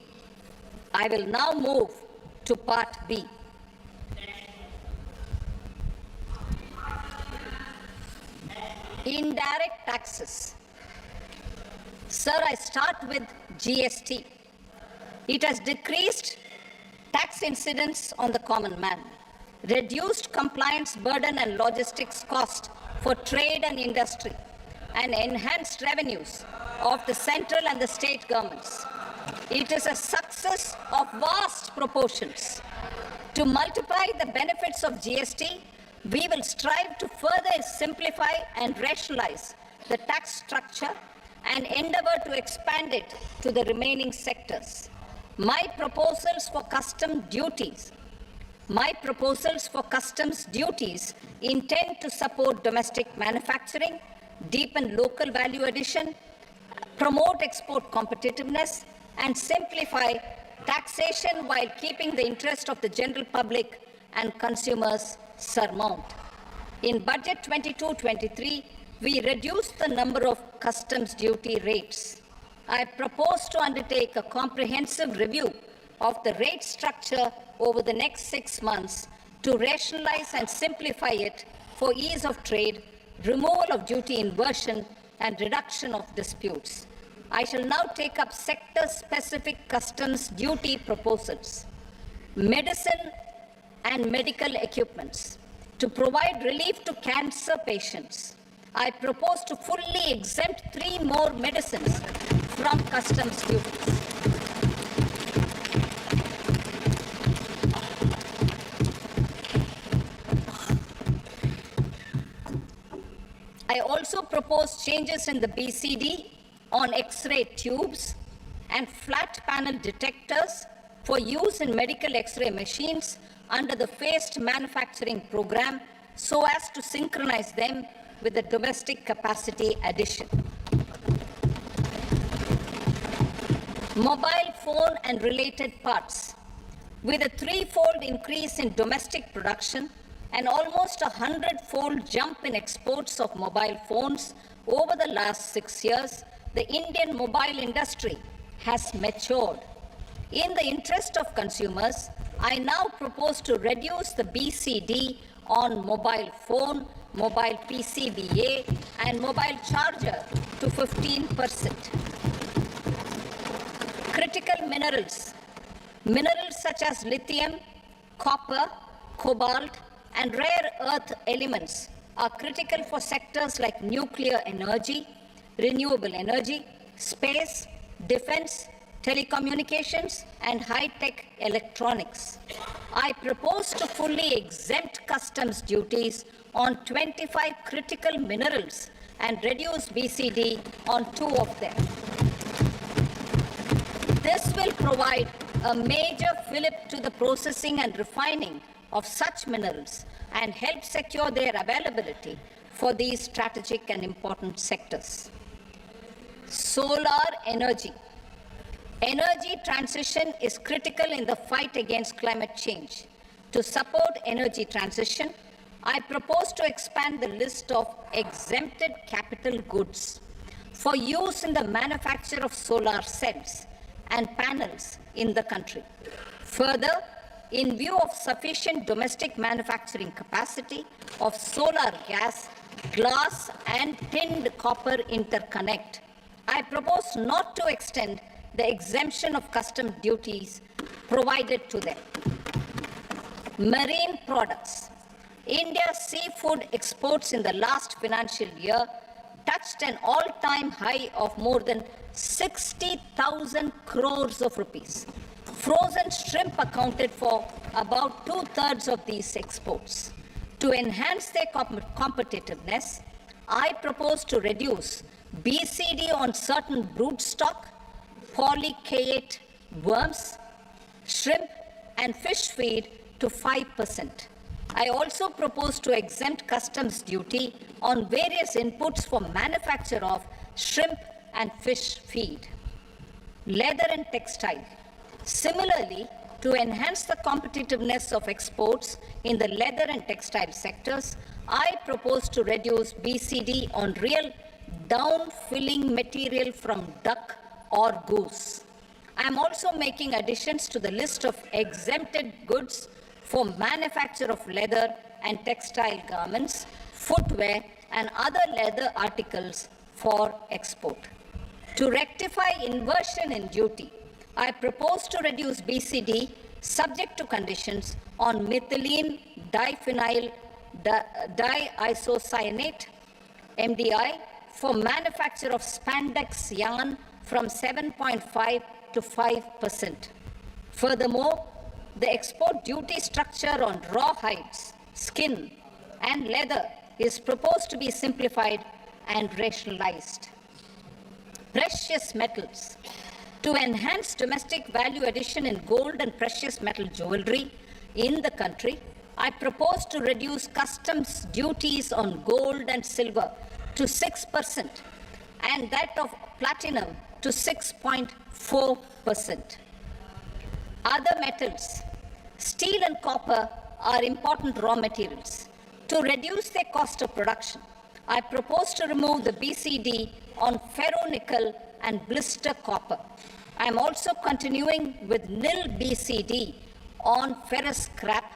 I will now move to Part B. Indirect taxes. Sir, I start with GST. It has decreased tax incidence on the common man, reduced compliance burden and logistics cost for trade and industry, and enhanced revenues of the central and the state governments. It is a success of vast proportions. To multiply the benefits of GST, we will strive to further simplify and rationalize the tax structure and endeavor to expand it to the remaining sectors. My proposals for customs duties intend to support domestic manufacturing, deepen local value addition, promote export competitiveness, and simplify taxation while keeping the interest of the general public and consumers surmount. In Budget 22-23, we reduced the number of customs duty rates. I propose to undertake a comprehensive review of the rate structure over the next 6 months to rationalize and simplify it for ease of trade, removal of duty inversion, and reduction of disputes. I shall now take up sector-specific customs duty proposals. Medicine and medical equipments. To provide relief to cancer patients, I propose to fully exempt 3 more medicines from customs duties. I also propose changes in the BCD on X-ray tubes and flat panel detectors for use in medical X-ray machines under the phased manufacturing program so as to synchronize them with the domestic capacity addition. Mobile phone and related parts. With a 3-fold increase in domestic production and almost a 100-fold jump in exports of mobile phones over the last 6 years, the Indian mobile industry has matured. In the interest of consumers, I now propose to reduce the BCD on mobile phone, mobile PCBA, and mobile charger to 15%. Critical minerals. Minerals such as lithium, copper, cobalt, and rare earth elements are critical for sectors like nuclear energy, renewable energy, space, defense, telecommunications, and high-tech electronics. I propose to fully exempt customs duties on 25 critical minerals and reduce BCD on 2 of them. This will provide a major fillip to the processing and refining of such minerals and help secure their availability for these strategic and important sectors. Solar energy. Energy transition is critical in the fight against climate change. To support energy transition, I propose to expand the list of exempted capital goods for use in the manufacture of solar cells and panels in the country. Further, in view of sufficient domestic manufacturing capacity of solar gas, glass and tinned copper interconnect, I propose not to extend the exemption of custom duties provided to them. Marine products. India's seafood exports in the last financial year touched an all-time high of more than 60,000 crores of rupees. Frozen shrimp accounted for about 2/3 of these exports. To enhance their competitiveness, I propose to reduce BCD on certain broodstock, polychaete worms, shrimp and fish feed to 5%. I also propose to exempt customs duty on various inputs for manufacture of shrimp and fish feed. Leather and textile. Similarly, to enhance the competitiveness of exports in the leather and textile sectors, I propose to reduce BCD on real down-filling material from duck or goose. I am also making additions to the list of exempted goods for manufacture of leather and textile garments, footwear, and other leather articles for export. To rectify inversion in duty, I propose to reduce BCD subject to conditions on methylene diphenyl diisocyanate, MDI, for manufacture of spandex yarn from 7.5 to 5%. Furthermore, the export duty structure on raw hides, skin, and leather is proposed to be simplified and rationalized. Precious metals. To enhance domestic value addition in gold and precious metal jewelry in the country, I propose to reduce customs duties on gold and silver to 6% and that of platinum to 6.4%. Other metals, steel and copper are important raw materials. To reduce their cost of production, I propose to remove the BCD on ferronickel and blister copper. I am also continuing with nil BCD on ferrous scrap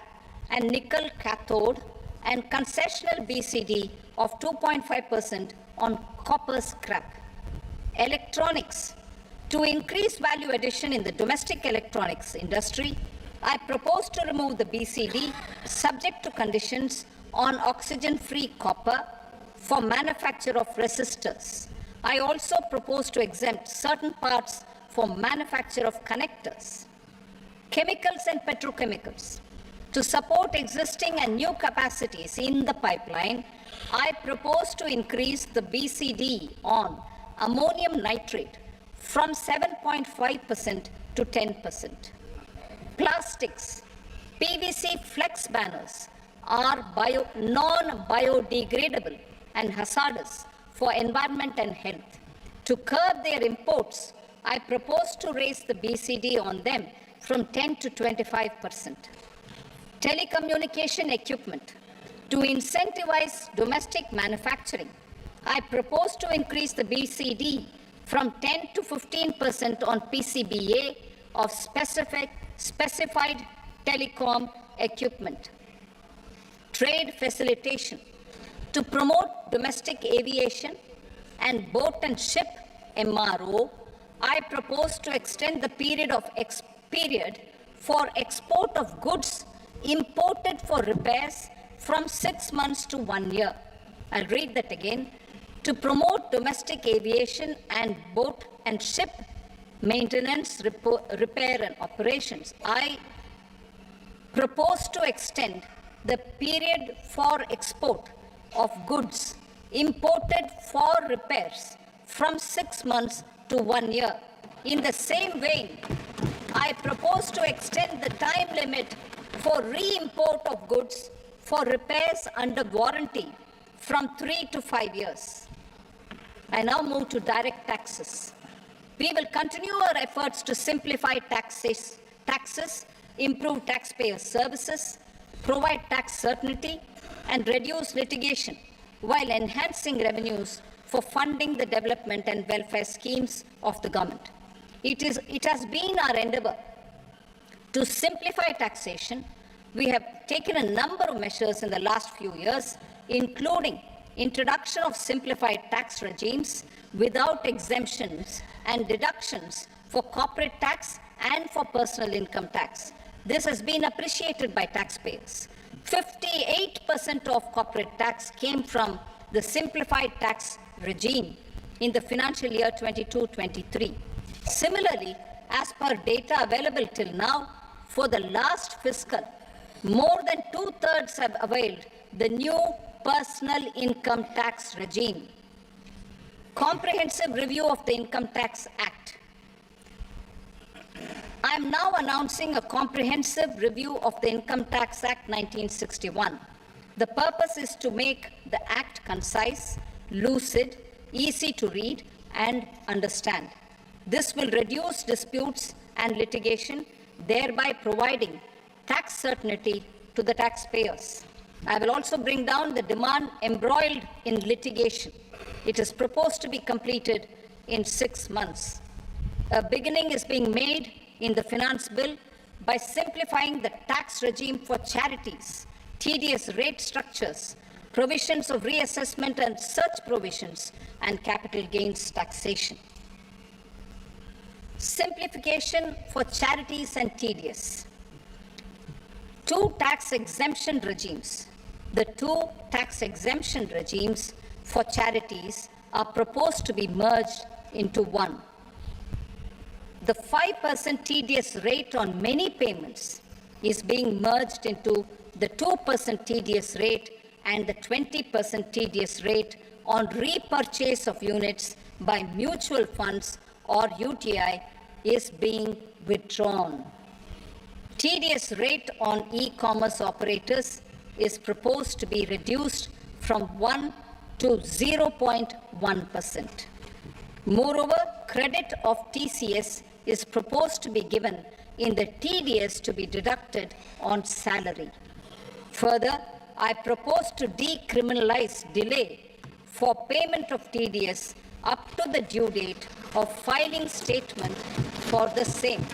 and nickel cathode and concessional BCD of 2.5% on copper scrap. Electronics. To increase value addition in the domestic electronics industry, I propose to remove the BCD subject to conditions on oxygen-free copper for manufacture of resistors. I also propose to exempt certain parts for manufacture of connectors. Chemicals and petrochemicals. To support existing and new capacities in the pipeline, I propose to increase the BCD on ammonium nitrate from 7.5% to 10%. Plastics. PVC flex banners are non-biodegradable and hazardous for environment and health. To curb their imports, I propose to raise the BCD on them from 10 to 25%. Telecommunication equipment. To incentivize domestic manufacturing, I propose to increase the BCD from 10 to 15% on PCBA of specified telecom equipment. Trade facilitation. To promote domestic aviation and boat and ship MRO, I propose to extend the period for export of goods imported for repairs from 6 months to 1 year. I'll read that again. To promote domestic aviation and boat and ship maintenance, repair and operations, I propose to extend the period for export of goods imported for repairs from 6 months to 1 year. In the same vein, I propose to extend the time limit for re-import of goods for repairs under warranty from 3 to 5 years. I now move to direct taxes. We will continue our efforts to simplify taxes, improve taxpayer services, provide tax certainty, and reduce litigation while enhancing revenues for funding the development and welfare schemes of the government. It has been our endeavor to simplify taxation. We have taken a number of measures in the last few years, including introduction of simplified tax regimes without exemptions and deductions for corporate tax and for personal income tax. This has been appreciated by taxpayers. 58% of corporate tax came from the simplified tax regime in the financial year 22-23. Similarly, as per data available till now, for the last fiscal, more than 2/3 have availed the new personal income tax regime. Comprehensive review of the Income Tax Act. I am now announcing a comprehensive review of the Income Tax Act 1961. The purpose is to make the Act concise, lucid, easy to read and understand. This will reduce disputes and litigation, thereby providing tax certainty to the taxpayers. I will also bring down the demand embroiled in litigation. It is proposed to be completed in 6 months. A beginning is being made in the finance bill by simplifying the tax regime for charities, TDS rate structures, provisions of reassessment and such provisions, and capital gains taxation. Simplification for charities and TDS. Two tax exemption regimes. The two tax exemption regimes for charities are proposed to be merged into one. The 5% TDS rate on many payments is being merged into the 2% TDS rate, and the 20% TDS rate on repurchase of units by mutual funds or UTI is being withdrawn. TDS rate on e-commerce operators is proposed to be reduced from 1 to 0.1%. Moreover, credit of TCS is proposed to be given in the TDS to be deducted on salary. Further, I propose to decriminalize delay for payment of TDS up to the due date of filing statement for the same.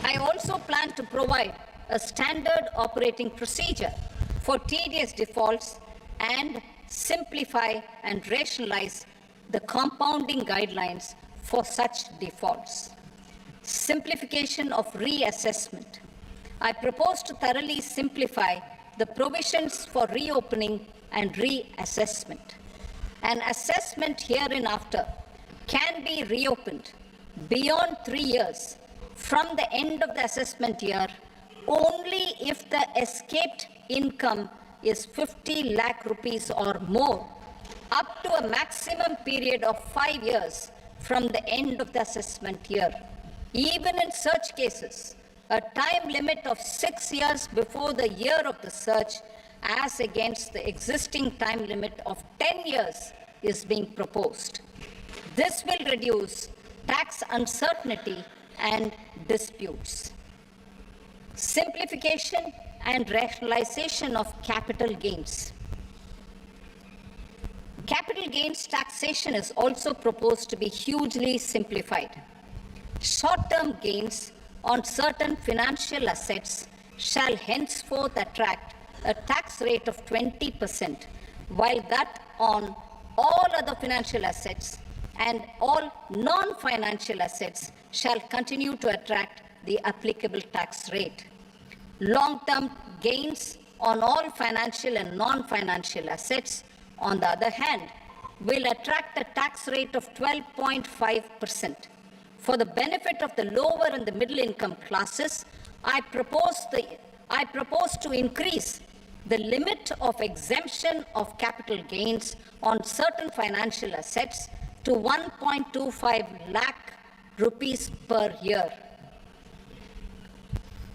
I also plan to provide a standard operating procedure for TDS defaults and simplify and rationalize the compounding guidelines for such defaults. Simplification of reassessment. I propose to thoroughly simplify the provisions for reopening and reassessment. An assessment hereinafter can be reopened beyond 3 years from the end of the assessment year only if the escaped income is 50 lakh rupees or more, up to a maximum period of 5 years from the end of the assessment year. Even in such cases, a time limit of 6 years before the year of the search, as against the existing time limit of 10 years, is being proposed. This will reduce tax uncertainty and disputes. Simplification and rationalization of capital gains. Capital gains taxation is also proposed to be hugely simplified. Short-term gains on certain financial assets shall henceforth attract a tax rate of 20%, while that on all other financial assets and all non-financial assets shall continue to attract the applicable tax rate. Long-term gains on all financial and non-financial assets, on the other hand, will attract a tax rate of 12.5%. For the benefit of the lower and the middle income classes, I propose to increase the limit of exemption of capital gains on certain financial assets to 1.25 lakh rupees per year.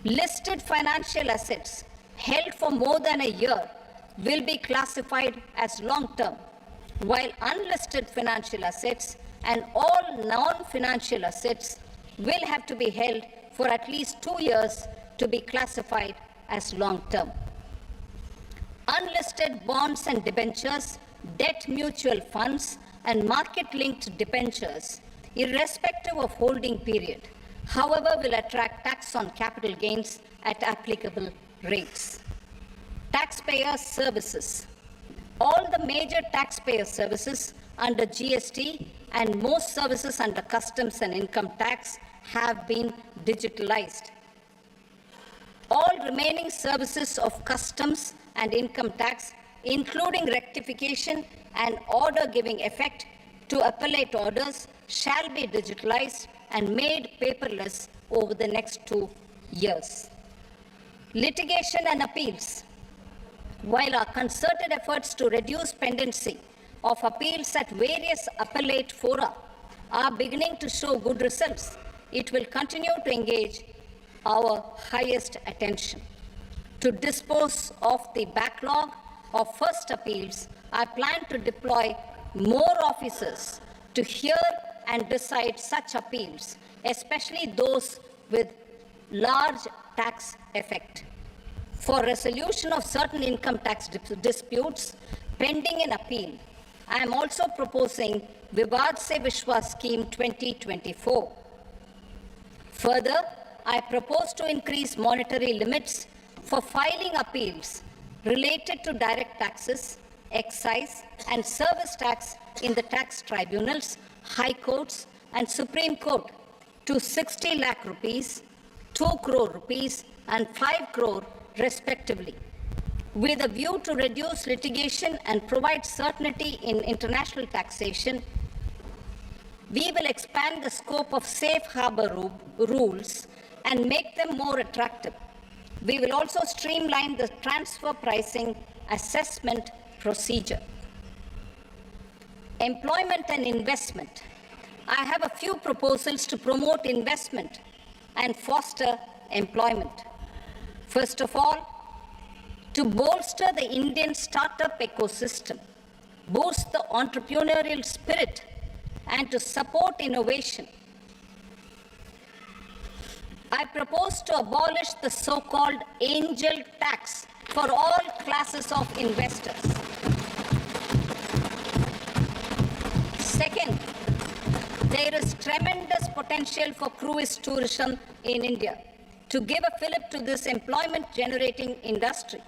Listed financial assets held for more than a year will be classified as long-term. while unlisted financial assets and all non-financial assets will have to be held for at least 2 years to be classified as long-term. Unlisted bonds and debentures, debt mutual funds, and market-linked debentures, irrespective of holding period, however, will attract tax on capital gains at applicable rates. Taxpayer services. All the major taxpayer services under GST and most services under customs and income tax have been digitalized. All remaining services of customs and income tax, including rectification and order giving effect to appellate orders, shall be digitalized and made paperless over the next 2 years. Litigation and appeals. While our concerted efforts to reduce pendency of appeals at various appellate fora are beginning to show good results, it will continue to engage our highest attention. To dispose of the backlog of first appeals, I plan to deploy more officers to hear and decide such appeals, especially those with large tax effect. For resolution of certain income tax disputes pending in appeal, I am also proposing Vivad Se Vishwas Scheme 2024. Further, I propose to increase monetary limits for filing appeals related to direct taxes, excise, and service tax in the tax tribunals, high courts, and Supreme Court to 60 lakh rupees, 2 crore rupees, and 5 crore respectively, with a view to reduce litigation and provide certainty in international taxation. We will expand the scope of safe harbor rules and make them more attractive. We will also streamline the transfer pricing assessment procedure. Employment and investment. I have a few proposals to promote investment and foster employment. First of all, to bolster the Indian startup ecosystem, boost the entrepreneurial spirit, and to support innovation, I propose to abolish the so-called angel tax for all classes of investors. Second, there is tremendous potential for cruise tourism in India. To give a fillip to this employment-generating industry,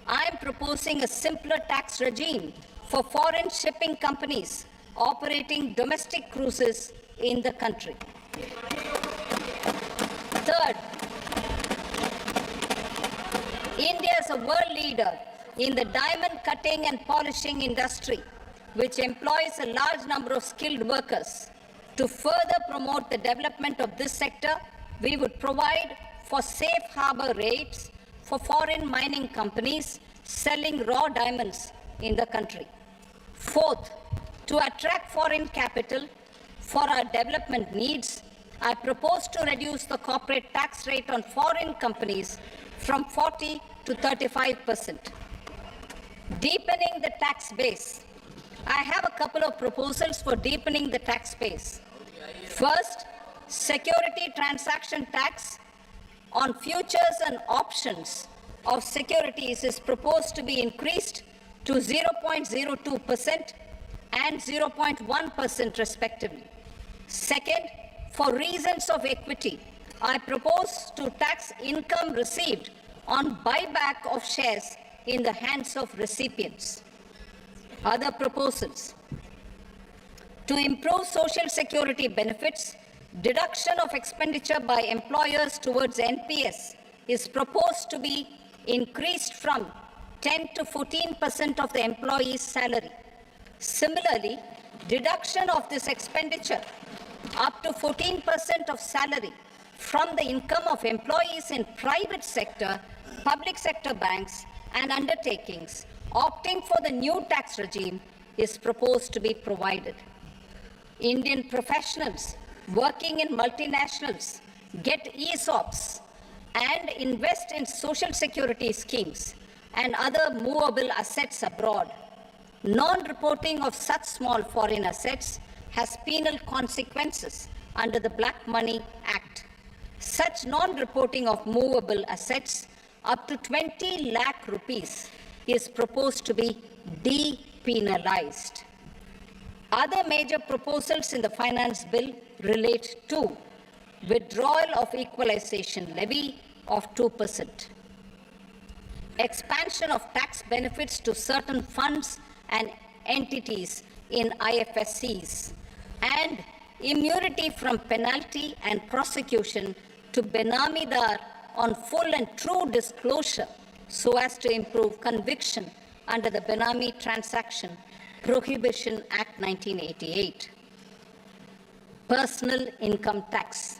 I am proposing a simpler tax regime for foreign shipping companies operating domestic cruises in the country. Third, India is a world leader in the diamond cutting and polishing industry, which employs a large number of skilled workers. To further promote the development of this sector, we would provide for safe harbor rates for foreign mining companies selling raw diamonds in the country. Fourth, to attract foreign capital for our development needs, I propose to reduce the corporate tax rate on foreign companies from 40 to 35%. Deepening the tax base. I have a couple of proposals for deepening the tax base. First, security transaction tax on futures and options of securities is proposed to be increased to 0.02% and 0.1% respectively. Second, for reasons of equity, I propose to tax income received on buyback of shares in the hands of recipients. Other proposals. To improve social security benefits, deduction of expenditure by employers towards NPS is proposed to be increased from 10 to 14% of the employee's salary. Similarly, deduction of this expenditure up to 14% of salary from the income of employees in private sector, public sector banks and undertakings opting for the new tax regime is proposed to be provided. Indian professionals working in multinationals get ESOPs and invest in social security schemes and other movable assets abroad Non-reporting of such small foreign assets has penal consequences under the Black Money Act. Such non-reporting of movable assets up to 20 lakh rupees is proposed to be depenalized. Other major proposals in the finance bill relate to withdrawal of equalization levy of 2%, expansion of tax benefits to certain funds and entities in IFSCs, and immunity from penalty and prosecution to Benamidar on full and true disclosure so as to improve conviction under the Benami Transaction Prohibition Act 1988. Personal income tax.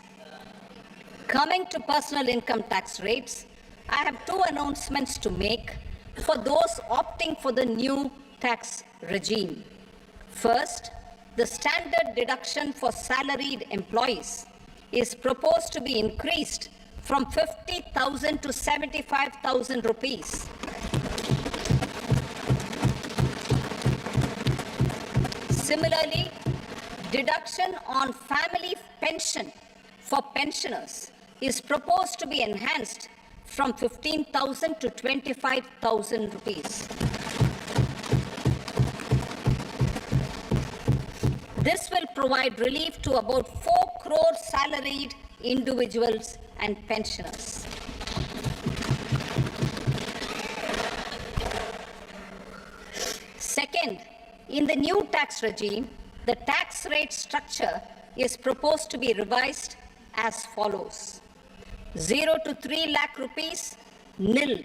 Coming to personal income tax rates, I have two announcements to make for those opting for the new tax regime. First, the standard deduction for salaried employees is proposed to be increased from 50,000 to 75,000 rupees. Similarly, deduction on family pension for pensioners is proposed to be enhanced from 15,000 to 25,000 rupees. This will provide relief to about 4 crore salaried individuals and pensioners. Second, in the new tax regime, the tax rate structure is proposed to be revised as follows. 0 to 3 lakh rupees, nil.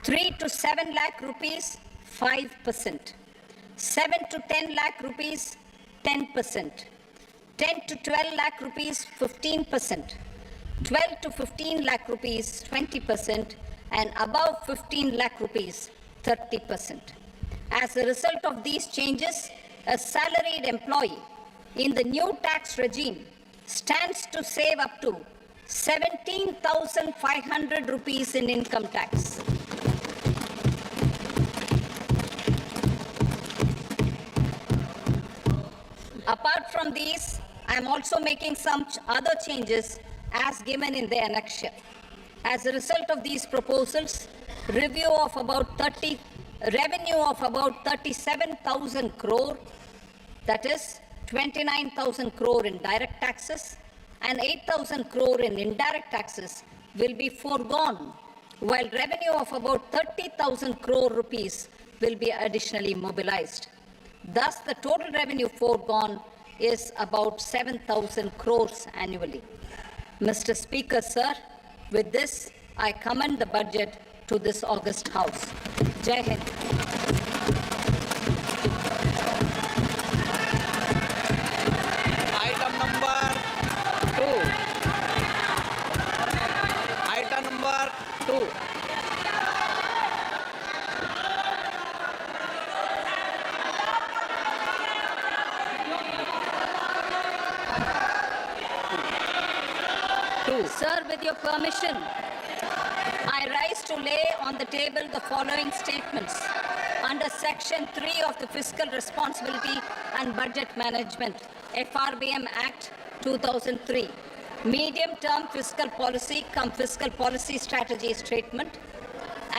3 to 7 lakh rupees, 5%. 7 to 10 lakh rupees, 10%. 10 to 12 lakh rupees, 15%. 12 to 15 lakh rupees, 20%. And above 15 lakh rupees, 30%. As a result of these changes, a salaried employee in the new tax regime stands to save up to 17,500 rupees in income tax. Apart from these, I am also making some other changes as given in the annexure. As a result of these proposals, revenue of about 37,000 crore, that is 29,000 crore in direct taxes and 8,000 crore in indirect taxes will be foregone, while revenue of about 30,000 crore rupees will be additionally mobilized. Thus, the total revenue foregone is about 7,000 crores annually. Mr. Speaker, sir, with this, I commend the budget to this august House. Jai Hind. Item number 2. Item number 2. Sir, with your permission, I rise to lay on the table the following statements under Section 3 of the Fiscal Responsibility and Budget Management, FRBM Act 2003, Medium-Term Fiscal Policy cum Fiscal Policy Strategy Statement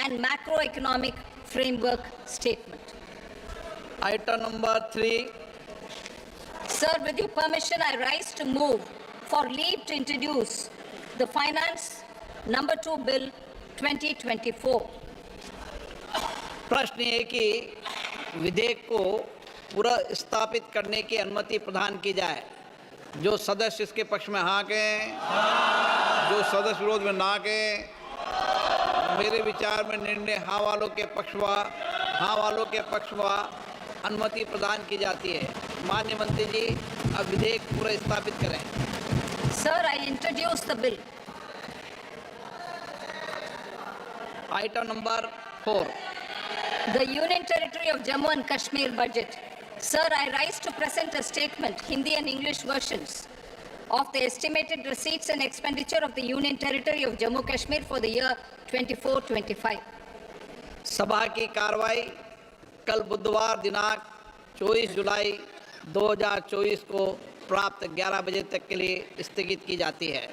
and Macroeconomic Framework Statement. Item number 3. Sir, with your permission, I rise to move for leave to introduce the Finance Number 2 Bill 2024. प्रश्न ये कि विधेयक को पूरा स्थापित करने की अनुमति प्रदान की जाए। जो सदस्य इसके पक्ष में हाँ कहें, जो सदस्य विरोध में ना कहें। मेरे विचार में निर्णय हाँ वालों के पक्ष व अनुमति प्रदान की जाती है। माननीय मंत्री जी, अब विधेयक पूरा स्थापित करें। Sir, I introduce the bill. Item number 4. The Union Territory of Jammu and Kashmir budget. Sir, I rise to present a statement, Hindi and English versions, of the estimated receipts and expenditure of the Union Territory of Jammu and Kashmir for the year 24-25. सभा की कार्रवाई कल बुधवार दिनांक 24 जुलाई 2024 को प्राप्त 11 बजे तक के लिए स्थगित की जाती है।